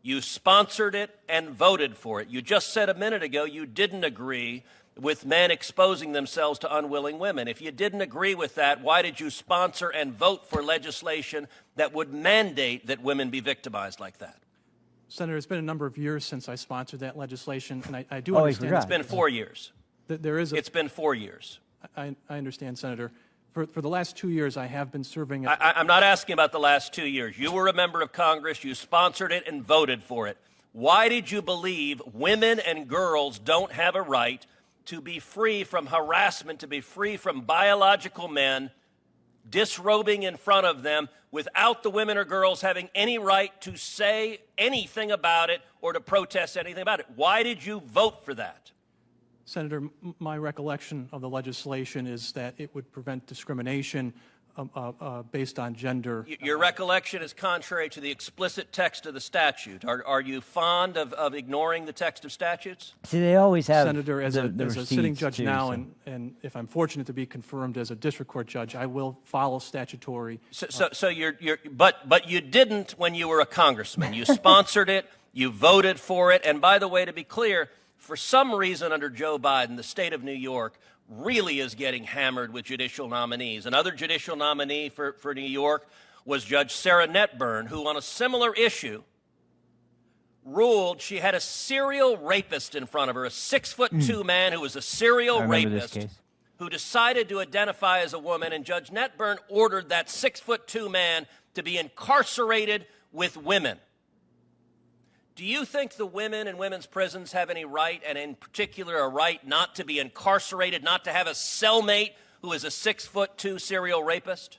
You sponsored it and voted for it. You just said a minute ago you didn't agree with men exposing themselves to unwilling women. If you didn't agree with that, why did you sponsor and vote for legislation that would mandate that women be victimized like that? Senator, it's been a number of years since I sponsored that legislation, and I do understand. It's been 4 years. It's been 4 years. I understand, Senator. For the last 2 years, I have been serving. I'm not asking about the last 2 years. You were a member of Congress. You sponsored it and voted for it. Why did you believe women and girls don't have a right to be free from harassment, to be free from biological men disrobing in front of them without the women or girls having any right to say anything about it or to protest anything about it? Why did you vote for that? Senator, my recollection of the legislation is that it would prevent discrimination based on gender. Your recollection is contrary to the explicit text of the statute. Are you fond of ignoring the text of statutes? See, they always have. Senator, as a sitting judge too, now, so. and if I'm fortunate to be confirmed as a district court judge, I will follow statutory. So but you didn't when you were a congressman. You sponsored it, you voted for it, and by the way, to be clear, for some reason under Joe Biden, the state of New York really is getting hammered with judicial nominees. Another judicial nominee for New York was Judge Sarah Netburn, who on a similar issue ruled she had a serial rapist in front of her, a 6'2" man who was a serial rapist who decided to identify as a woman, and Judge Netburn ordered that 6'2" man to be incarcerated with women. Do you think the women in women's prisons have any right, and in particular a right not to be incarcerated, not to have a cellmate who is a 6'2" serial rapist?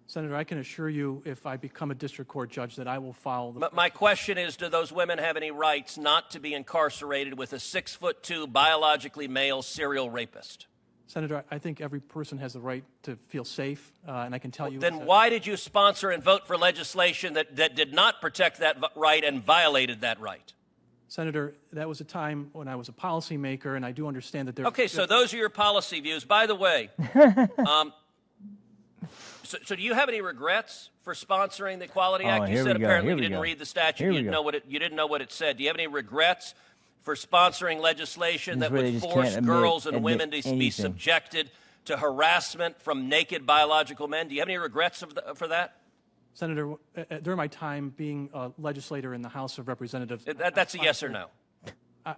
Senator, I can assure you, if I become a district court judge, that I will follow the... My question is, do those women have any rights not to be incarcerated with a 6'2" biologically male serial rapist? Senator, I think every person has the right to feel safe, and I can tell you... Then why did you sponsor and vote for legislation that did not protect that right and violated that right? Senator, that was a time when I was a policymaker, and I do understand that there... Okay, so those are your policy views. By the way, so do you have any regrets for sponsoring the Equality Act? You said apparently you didn't read the statute. You didn't know what it said. Do you have any regrets for sponsoring legislation that would force girls and women to be subjected to harassment from naked biological men? Do you have any regrets for that? Senator, during my time being a legislator in the House of Representatives... That's a yes or no?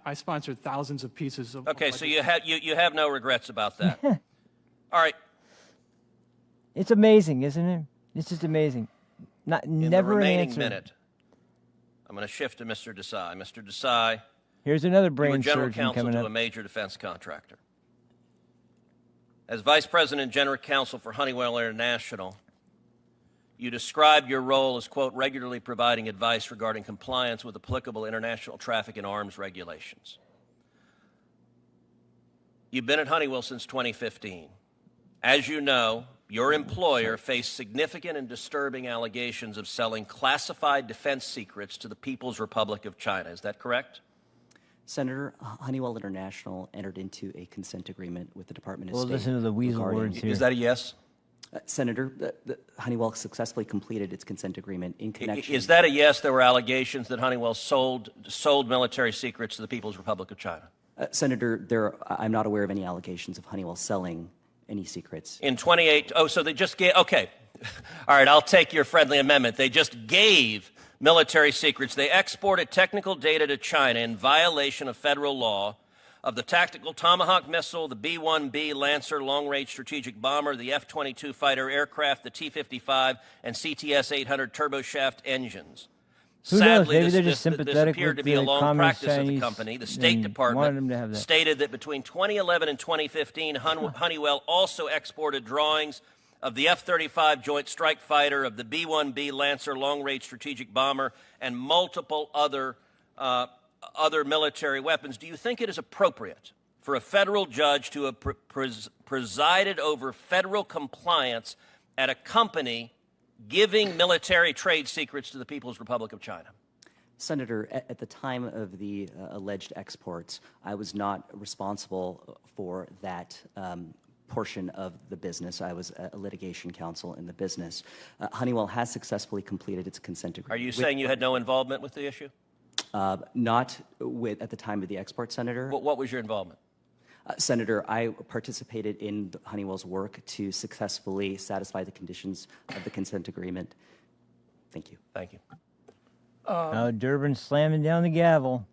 I sponsored thousands of pieces of... Okay, so you have no regrets about that. All right. It's amazing, isn't it? It's just amazing. Never the remaining an answer. Minute, I'm going to shift to Mr. Desai. Mr. Desai, here's another you were brain general surgeon counsel coming to up. a major defense contractor. As vice president and general counsel for Honeywell International, you described your role as, quote, regularly providing advice regarding compliance with applicable international traffic in arms regulations. You've been at Honeywell since 2015. As you know, your employer faced significant and disturbing allegations of selling classified defense secrets to the People's Republic of China. Is that correct? Senator, Honeywell International entered into a consent agreement with the Department of State. Well, listen to the weasel words here. Is that a yes? Senator, Honeywell successfully completed its consent agreement in connection. Is that a yes? There were allegations that Honeywell sold military secrets to the People's Republic of China. Senator, I'm not aware of any allegations of Honeywell selling any secrets. In 28, so they just gave, okay. All right, I'll take your friendly amendment. They just gave military secrets. They exported technical data to China in violation of federal law of the tactical Tomahawk missile, the B-1B Lancer long-range strategic bomber, the F-22 fighter aircraft, the T-55, and CTS-800 turboshaft engines. Who Sadly, knows? Maybe they're just this sympathetic appeared with to be a the long communist practice of the Chinese company. The State and Department wanted them to have that. stated that between 2011 and 2015, Honeywell also exported drawings of the F-35 Joint Strike Fighter, of the B-1B Lancer long-range strategic bomber, and multiple other military weapons. Do you think it is appropriate for a federal judge to have presided over federal compliance at a company giving military trade secrets to the People's Republic of China? Senator, at the time of the alleged exports, I was not responsible for that portion of the business. I was a litigation counsel in the business. Honeywell has successfully completed its consent agreement. Are you saying you had no involvement with the issue? Not at the time of the export, Senator. What was your involvement? Senator, I participated in Honeywell's work to successfully satisfy the conditions of the consent agreement. Thank you. Thank you. Durbin slamming down the gavel.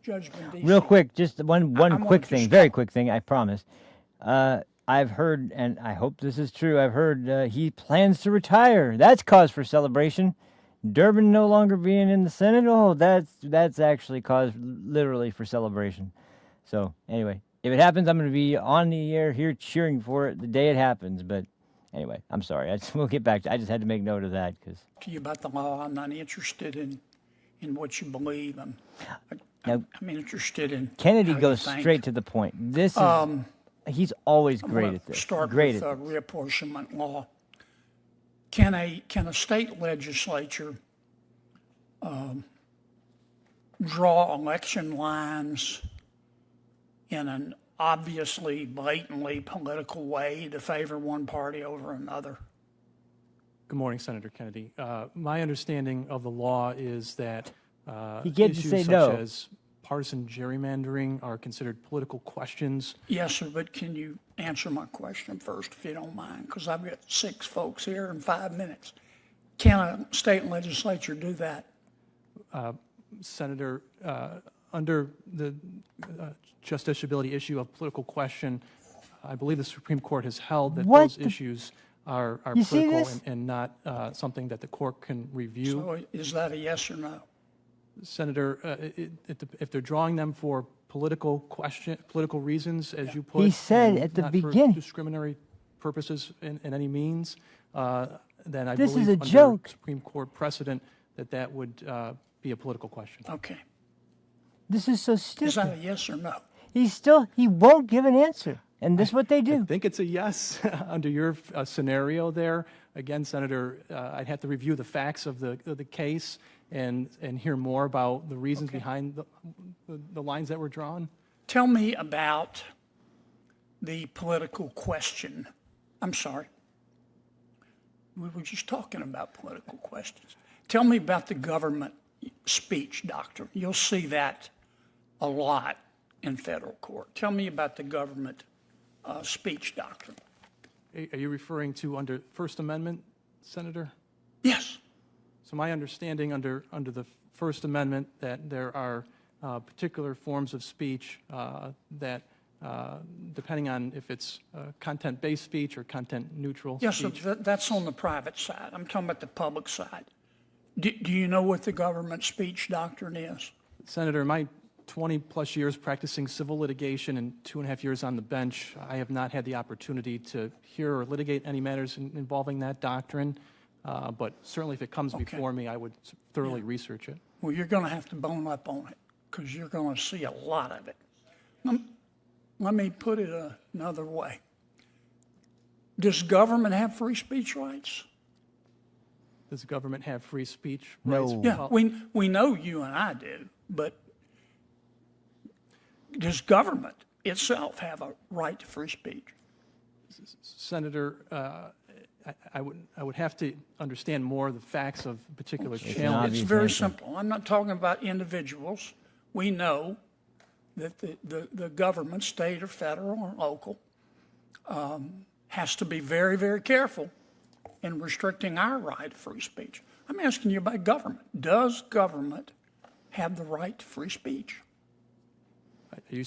Judge Bendici. Real quick, just one quick thing, very quick thing, I promise. I've heard, and I hope this is true, I've heard he plans to retire. That's cause for celebration. Durbin no longer being in the Senate, oh, that's actually cause literally for celebration. So anyway, if it happens, I'm going to be on the air here cheering for it the day it happens. But anyway, I'm sorry. We'll get back to I just had to make note of that. To you about the law, I'm not interested in what you believe. I'm interested in Kennedy how goes you think. straight to the point. This is, he's always great at this. Start Great with at this. reapportionment law. Can a state legislature draw election lines in an obviously, blatantly political way to favor one party over another? Good morning, Senator Kennedy. My understanding of the law is that He gets to issues say such no. as partisan gerrymandering are considered political questions. Yes, sir, but can you answer my question first, if you don't mind? Because I've got 6 folks here in 5 minutes. Can a state legislature do that? Senator, under the justiciability issue of political question, I believe the Supreme Court has held that those issues are You see political this? and not something that the court can review. So is that a yes or no? Senator, if they're drawing them for political reasons, as you put, He said and at the not beginning. for discriminatory purposes in any means, then I This is believe a under joke. Supreme Court precedent that would be a political question. Okay. This is so Is that a stupid. yes or no? He won't give an answer. And this is what they do. I think it's a yes under your scenario there. Again, Senator, I'd have to review the facts of the case and hear more about the reasons behind the lines that were drawn. Tell me about the political question. I'm sorry. We were just talking about political questions. Tell me about the government speech doctrine. You'll see that a lot in federal court. Tell me about the government speech doctrine. Are you referring to under First Amendment, Senator? Yes. So my understanding under the First Amendment that there are particular forms of speech that, depending on if it's content-based speech or content-neutral Yes, speech. so that's on the private side. I'm talking about the public side. Do you know what the government speech doctrine is? Senator, my 20-plus years practicing civil litigation and 2.5 years on the bench, I have not had the opportunity to hear or litigate any matters involving that doctrine. But certainly if it comes before me, I would thoroughly research it. Well, you're going to have to bone up on it because you're going to see a lot of it. Let me put it another way. Does government have free speech rights? Does the government have free speech rights? No. Yeah, we know you and I do, but does government itself have a right to free speech? Senator, I would have to understand more of the facts of a particular challenge. It's very simple. I'm not talking about individuals. We know that the government, state or federal or local, has to be very, very careful in restricting our right to free speech. I'm asking you about government. Does government have the right to free speech? Are you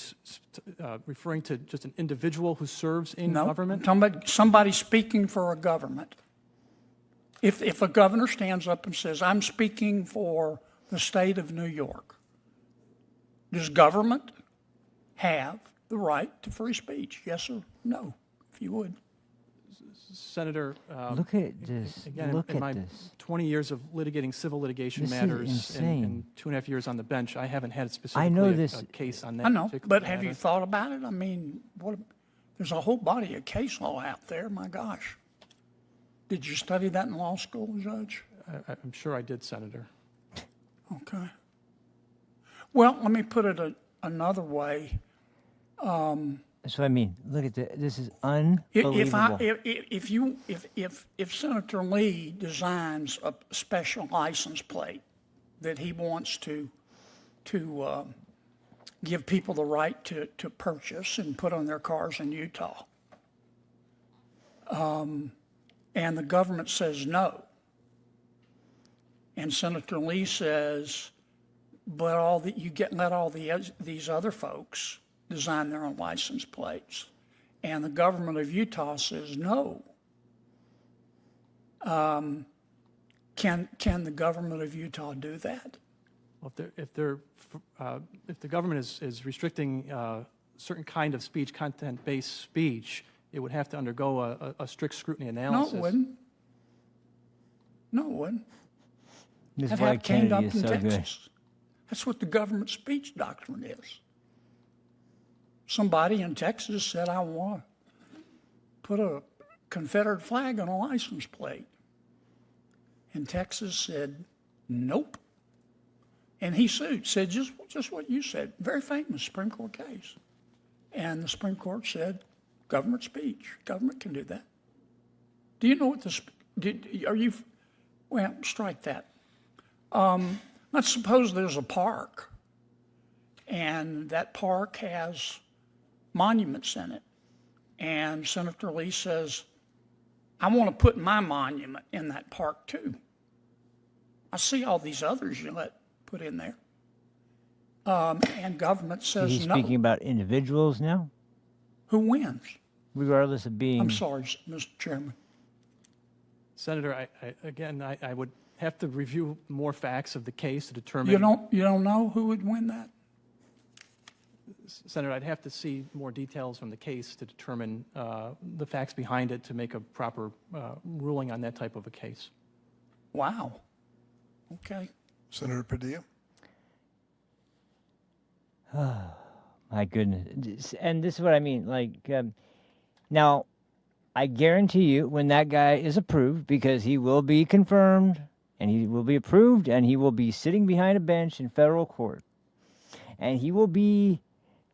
referring to just an individual who serves in government? No, I'm talking about somebody speaking for a government. If a governor stands up and says, I'm speaking for the state of New York, does government have the right to free speech? Yes or no, if you would. Senator, look at this. Again, look in at my this. 20 years of litigating civil litigation matters and 2.5 years on the bench, I haven't had specifically a case on that. I know, but matter. have you thought about it? I mean, there's a whole body of case law out there. My gosh. Did you study that in law school, Judge? I'm sure I did, Senator. Okay. Well, let me put it another way. That's what I mean. Look at this. This is unbelievable. If Senator Lee designs a special license plate that he wants to give people the right to purchase and put on their cars in Utah, and the government says no, and Senator Lee says, but let these other folks design their own license plates, and the government of Utah says no. Can the government of Utah do that? Well, if the government is restricting certain kind of speech, content-based speech, it would have to undergo a strict scrutiny analysis. No, it wouldn't. No, it wouldn't. This is why Kennedy is so good. That's what the government speech doctrine is. Somebody in Texas said, I want to put a Confederate flag on a license plate. And Texas said, nope. And he sued, said just what you said, very famous Supreme Court case. And the Supreme Court said, government speech, government can do that. Do you know what well, strike that. Let's suppose there's a park, and that park has monuments in it. And Senator Lee says, I want to put my monument in that park too. I see all these others you let put in there. And government says He's no. speaking about individuals now? Who wins? Regardless of being... I'm sorry, Mr. Chairman. Senator, I would have to review more facts of the case to determine... You don't know who would win that? Senator, I'd have to see more details from the case to determine the facts behind it to make a proper ruling on that type of a case. Wow. Okay. Senator Padilla. Oh, my goodness. And this is what I mean. Like, now, I guarantee you when that guy is approved, because he will be confirmed and he will be approved and he will be sitting behind a bench in federal court and he will be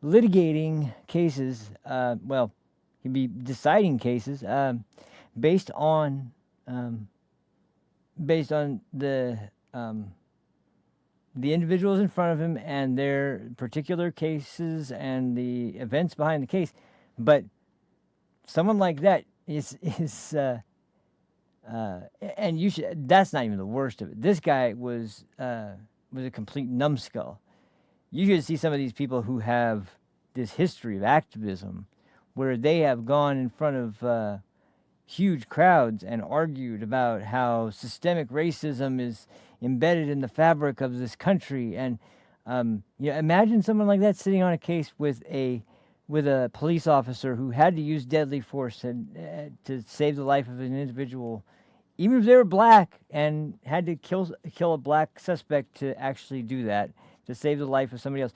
litigating cases, he'll be deciding cases based on the individuals in front of him and their particular cases and the events behind the case. But someone like that is and you should, that's not even the worst of it. This guy was a complete numbskull. You should see some of these people who have this history of activism where they have gone in front of huge crowds and argued about how systemic racism is embedded in the fabric of this country. And imagine someone like that sitting on a case with a police officer who had to use deadly force to save the life of an individual, even if they were black, and had to kill a black suspect to actually do that, to save the life of somebody else.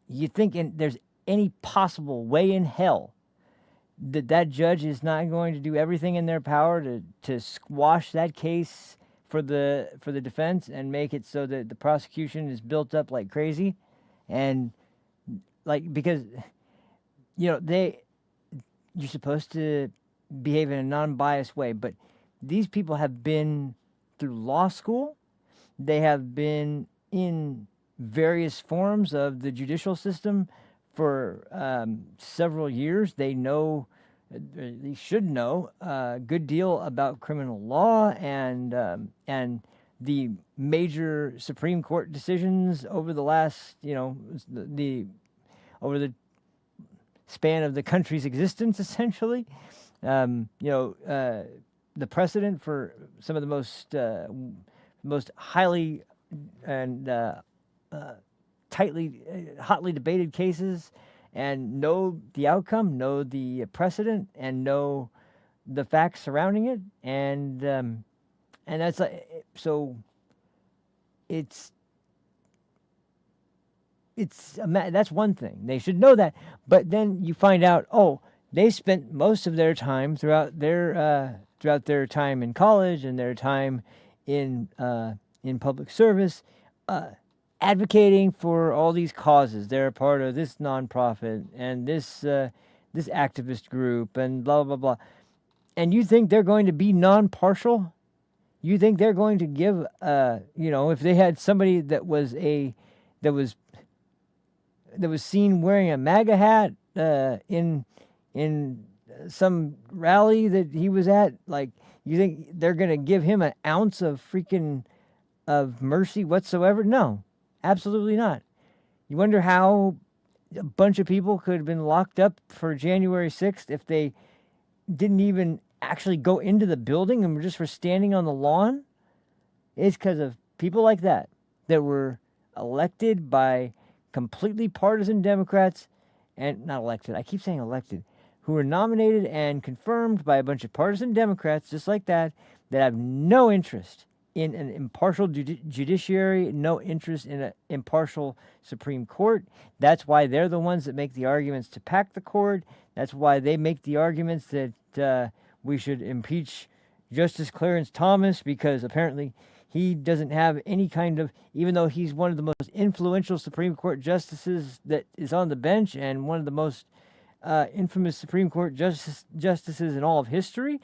You think there's any possible way in hell that judge is not going to do everything in their power to squash that case for the defense and make it so that the prosecution is built up like crazy? And because you're supposed to behave in a non-biased way, but these people have been through law school. They have been in various forms of the judicial system for several years. They know, they should know a good deal about criminal law and the major Supreme Court decisions over the last, over the span of the country's existence, essentially. The precedent for some of the most highly and hotly debated cases, and know the outcome, know the precedent, and know the facts surrounding it, and that's so. That's one thing. They should know that, but then you find out, they spent most of their time throughout their time in college and their time in public service, advocating for all these causes. They're a part of this nonprofit and this activist group and blah blah blah. And you think they're going to be non-partial? You think they're going to give if they had somebody that was seen wearing a MAGA hat in some rally that he was at, you think they're going to give him an ounce of of mercy whatsoever? No, absolutely not. You wonder how a bunch of people could have been locked up for January 6th if they didn't even actually go into the building and were just for standing on the lawn? It's because of people like that were elected by completely partisan Democrats, and not elected, I keep saying elected, who were nominated and confirmed by a bunch of partisan Democrats just like that have no interest in an impartial judiciary, no interest in an impartial Supreme Court. That's why they're the ones that make the arguments to pack the court. That's why they make the arguments that we should impeach Justice Clarence Thomas, because apparently he doesn't have any kind of, even though he's one of the most influential Supreme Court justices that is on the bench and one of the most infamous Supreme Court justices in all of history.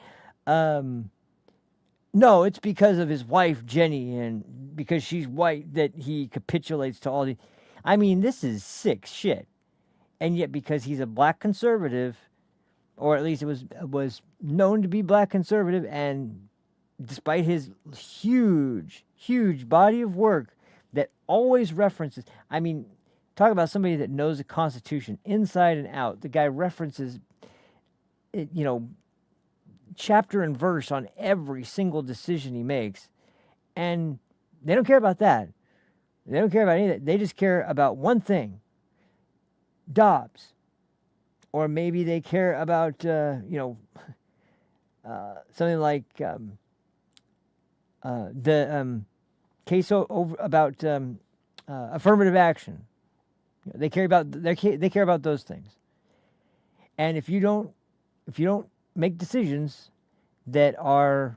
No, it's because of his wife, Jenny, and because she's white that he capitulates to all the... I mean, this is sick shit. And yet because he's a black conservative, or at least it was known to be black conservative, and despite his huge body of work that always references, I mean, talk about somebody that knows the Constitution inside and out. The guy references, chapter and verse on every single decision he makes. And they don't care about that. They don't care about any of that. They just care about one thing. Dobbs. Or maybe they care about, something like the case about affirmative action. They care about those things. And if you don't make decisions that are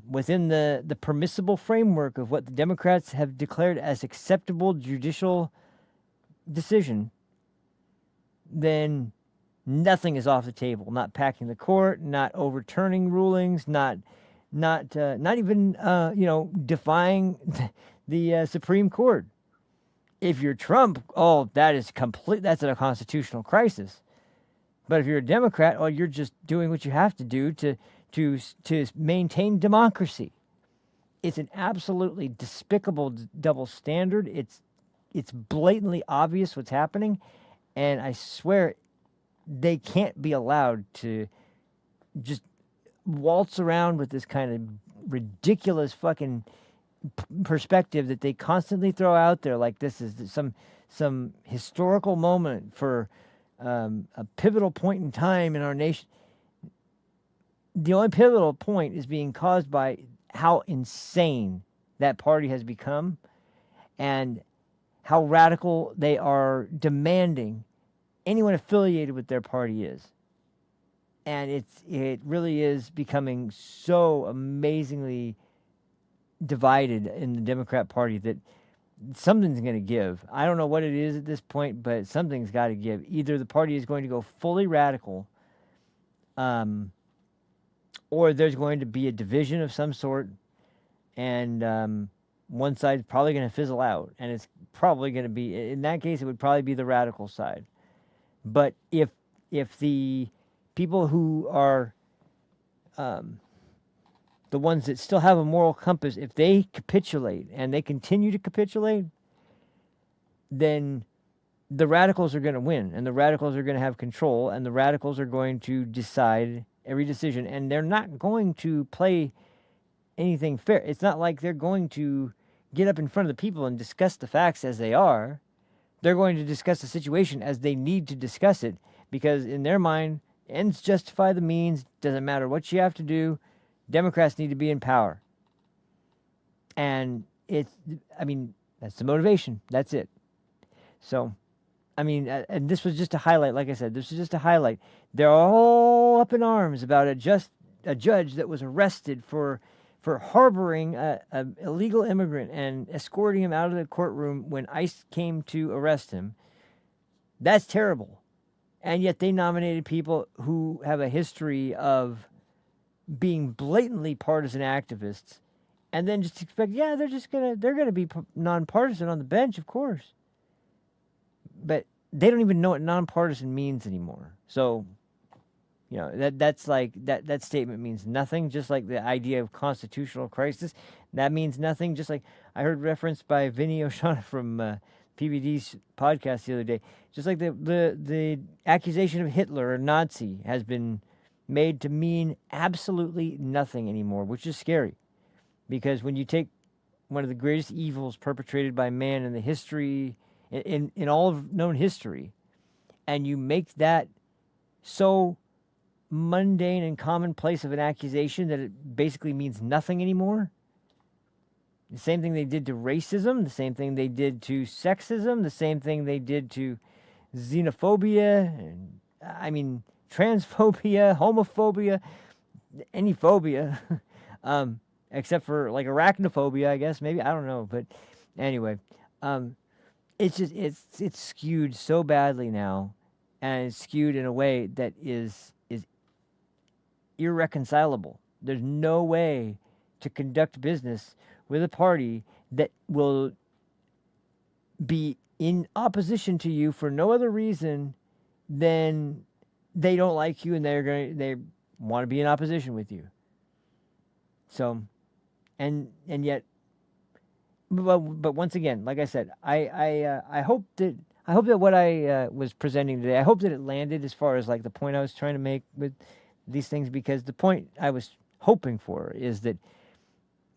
within the permissible framework of what the Democrats have declared as acceptable judicial decision, then nothing is off the table. Not packing the court, not overturning rulings, not even defying the Supreme Court. If you're Trump, that's a constitutional crisis. But if you're a Democrat, you're just doing what you have to do to maintain democracy. It's an absolutely despicable double standard. It's blatantly obvious what's happening, and I swear they can't be allowed to just waltz around with this kind of ridiculous fucking perspective that they constantly throw out there, like this is some historical moment for a pivotal point in time in our nation. The only pivotal point is being caused by how insane that party has become and how radical they are demanding anyone affiliated with their party is. And it really is becoming so amazingly divided in the Democrat Party that something's going to give. I don't know what it is at this point, but something's got to give. Either the party is going to go fully radical, or there's going to be a division of some sort, and one side's probably going to fizzle out, and it's probably going to be, in that case, it would probably be the radical side. But if the people who are the ones that still have a moral compass, if they capitulate and they continue to capitulate, then the radicals are going to win, and the radicals are going to have control, and the radicals are going to decide every decision, and they're not going to play anything fair. It's not like they're going to get up in front of the people and discuss the facts as they are. They're going to discuss the situation as they need to discuss it, because in their mind, ends justify the means. Doesn't matter what you have to do. Democrats need to be in power. And that's the motivation. That's it. So, and this was just a highlight. Like I said, this is just a highlight. They're all up in arms about a judge that was arrested for harboring an illegal immigrant and escorting him out of the courtroom when ICE came to arrest him. That's terrible. And yet they nominated people who have a history of being blatantly partisan activists, and then just expect, they're gonna be nonpartisan on the bench, of course. But they don't even know what nonpartisan means anymore. So, that's like that statement means nothing. Just like the idea of constitutional crisis, that means nothing. Just like I heard referenced by Vinny O'Shaughnessy from PBD's podcast the other day. Just like the accusation of Hitler or Nazi has been made to mean absolutely nothing anymore, which is scary. Because when you take one of the greatest evils perpetrated by man in the history, in all of known history, and you make that so mundane and commonplace of an accusation that it basically means nothing anymore. The same thing they did to racism, the same thing they did to sexism, the same thing they did to xenophobia, and transphobia, homophobia, any phobia, except for like arachnophobia, I guess, maybe, I don't know. But anyway, it's just, it's skewed so badly now, and it's skewed in a way that is irreconcilable. There's no way to conduct business with a party that will be in opposition to you for no other reason than they don't like you and they want to be in opposition with you. So, and yet, but once again, like I said, I hope that what I was presenting today, I hope that it landed as far as like the point I was trying to make with these things, because the point I was hoping for is that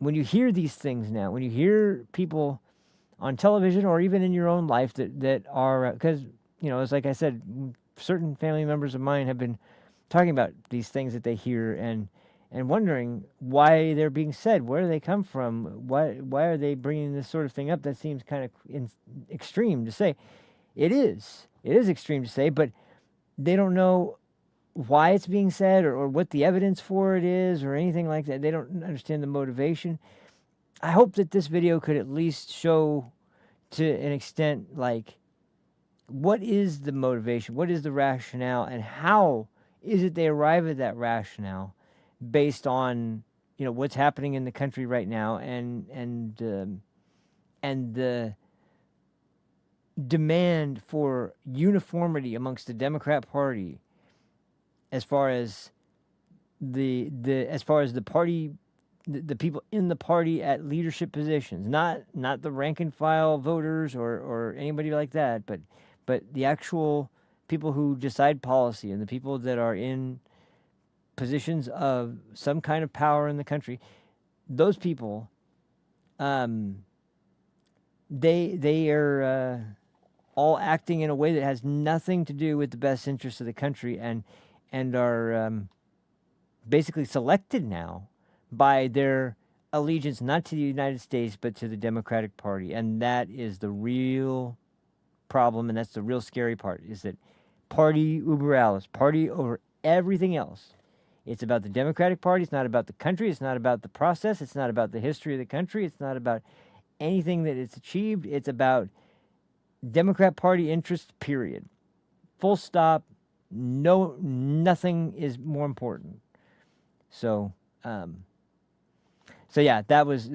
when you hear these things now, when you hear people on television or even in your own life that are, because, it's like I said, certain family members of mine have been talking about these things that they hear and wondering why they're being said. Where do they come from? Why are they bringing this sort of thing up? That seems kind of extreme to say. It is extreme to say, but they don't know why it's being said or what the evidence for it is or anything like that. They don't understand the motivation. I hope that this video could at least show to an extent, like, what is the motivation? What is the rationale? And how is it they arrive at that rationale based on, what's happening in the country right now and the demand for uniformity amongst the Democrat Party as far as the party, the people in the party at leadership positions, not the rank and file voters or anybody like that, but the actual people who decide policy and the people that are in positions of some kind of power in the country, those people, they are all acting in a way that has nothing to do with the best interests of the country, and are basically selected now by their allegiance not to the United States but to the Democratic Party. And that is the real problem, and that's the real scary part, is that party uber alles, party over everything else. It's about the Democratic Party. It's not about the country. It's not about the process. It's not about the history of the country. It's not about anything that it's achieved. It's about Democrat Party interest, period. Full stop. No, nothing is more important. So, yeah, that was,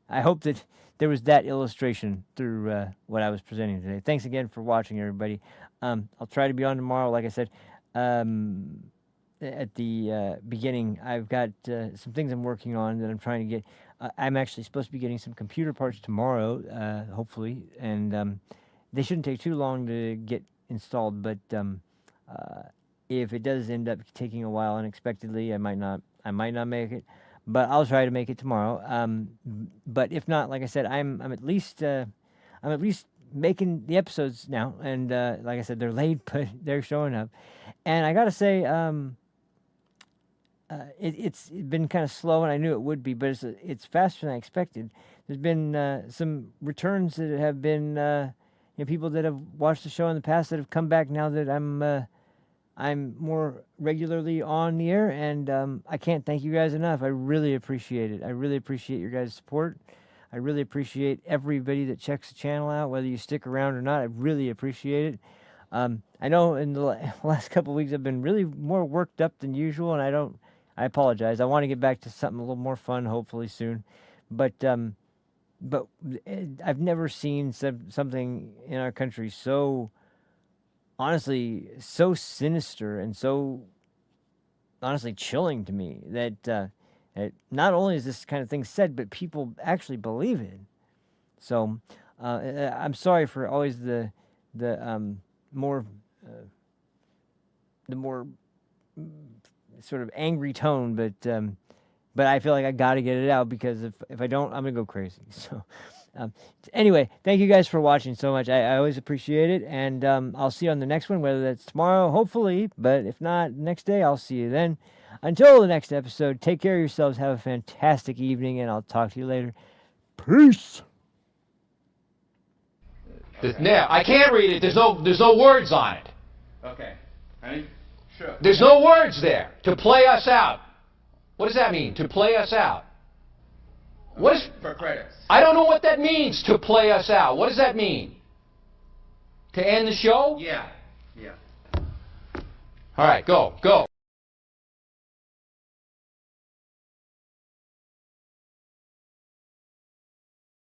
I hope that there was that illustration through what I was presenting today. Thanks again for watching, everybody. I'll try to be on tomorrow. Like I said, at the beginning, I've got some things I'm working on that I'm trying to get. I'm actually supposed to be getting some computer parts tomorrow, hopefully, and they shouldn't take too long to get installed, but if it does end up taking a while unexpectedly, I might not make it, but I'll try to make it tomorrow. But if not, like I said, I'm at least making the episodes now, and like I said, they're late, but they're showing up. And I gotta say, it's been kind of slow, and I knew it would be, but it's faster than I expected. There's been some returns that have been people that have watched the show in the past that have come back now that I'm more regularly on the air, and I can't thank you guys enough. I really appreciate it. I really appreciate your guys' support. I really appreciate everybody that checks the channel out, whether you stick around or not. I really appreciate it. I know in the last couple of weeks I've been really more worked up than usual, and I apologize. I want to get back to something a little more fun, hopefully soon. But I've never seen something in our country so, honestly, so sinister and so, honestly, chilling to me that not only is this kind of thing said, but people actually believe it. So I'm sorry for always the more sort of angry tone, but I feel like I got to get it out, because if I don't, I'm gonna go crazy. So anyway, thank you guys for watching so much. I always appreciate it, and I'll see you on the next one, whether that's tomorrow, hopefully, but if not, next day, I'll see you then. Until the next episode, take care of yourselves, have a fantastic evening, and I'll talk to you later. Peace. Now, I can't read it. There's no words on it. Okay. Ready? Sure. There's no words there. To play us out. What does that mean? To play us out. Okay. What is? For credits. I don't know what that means. To play us out. What does that mean? To end the show? Yeah. Yeah. All right. Go.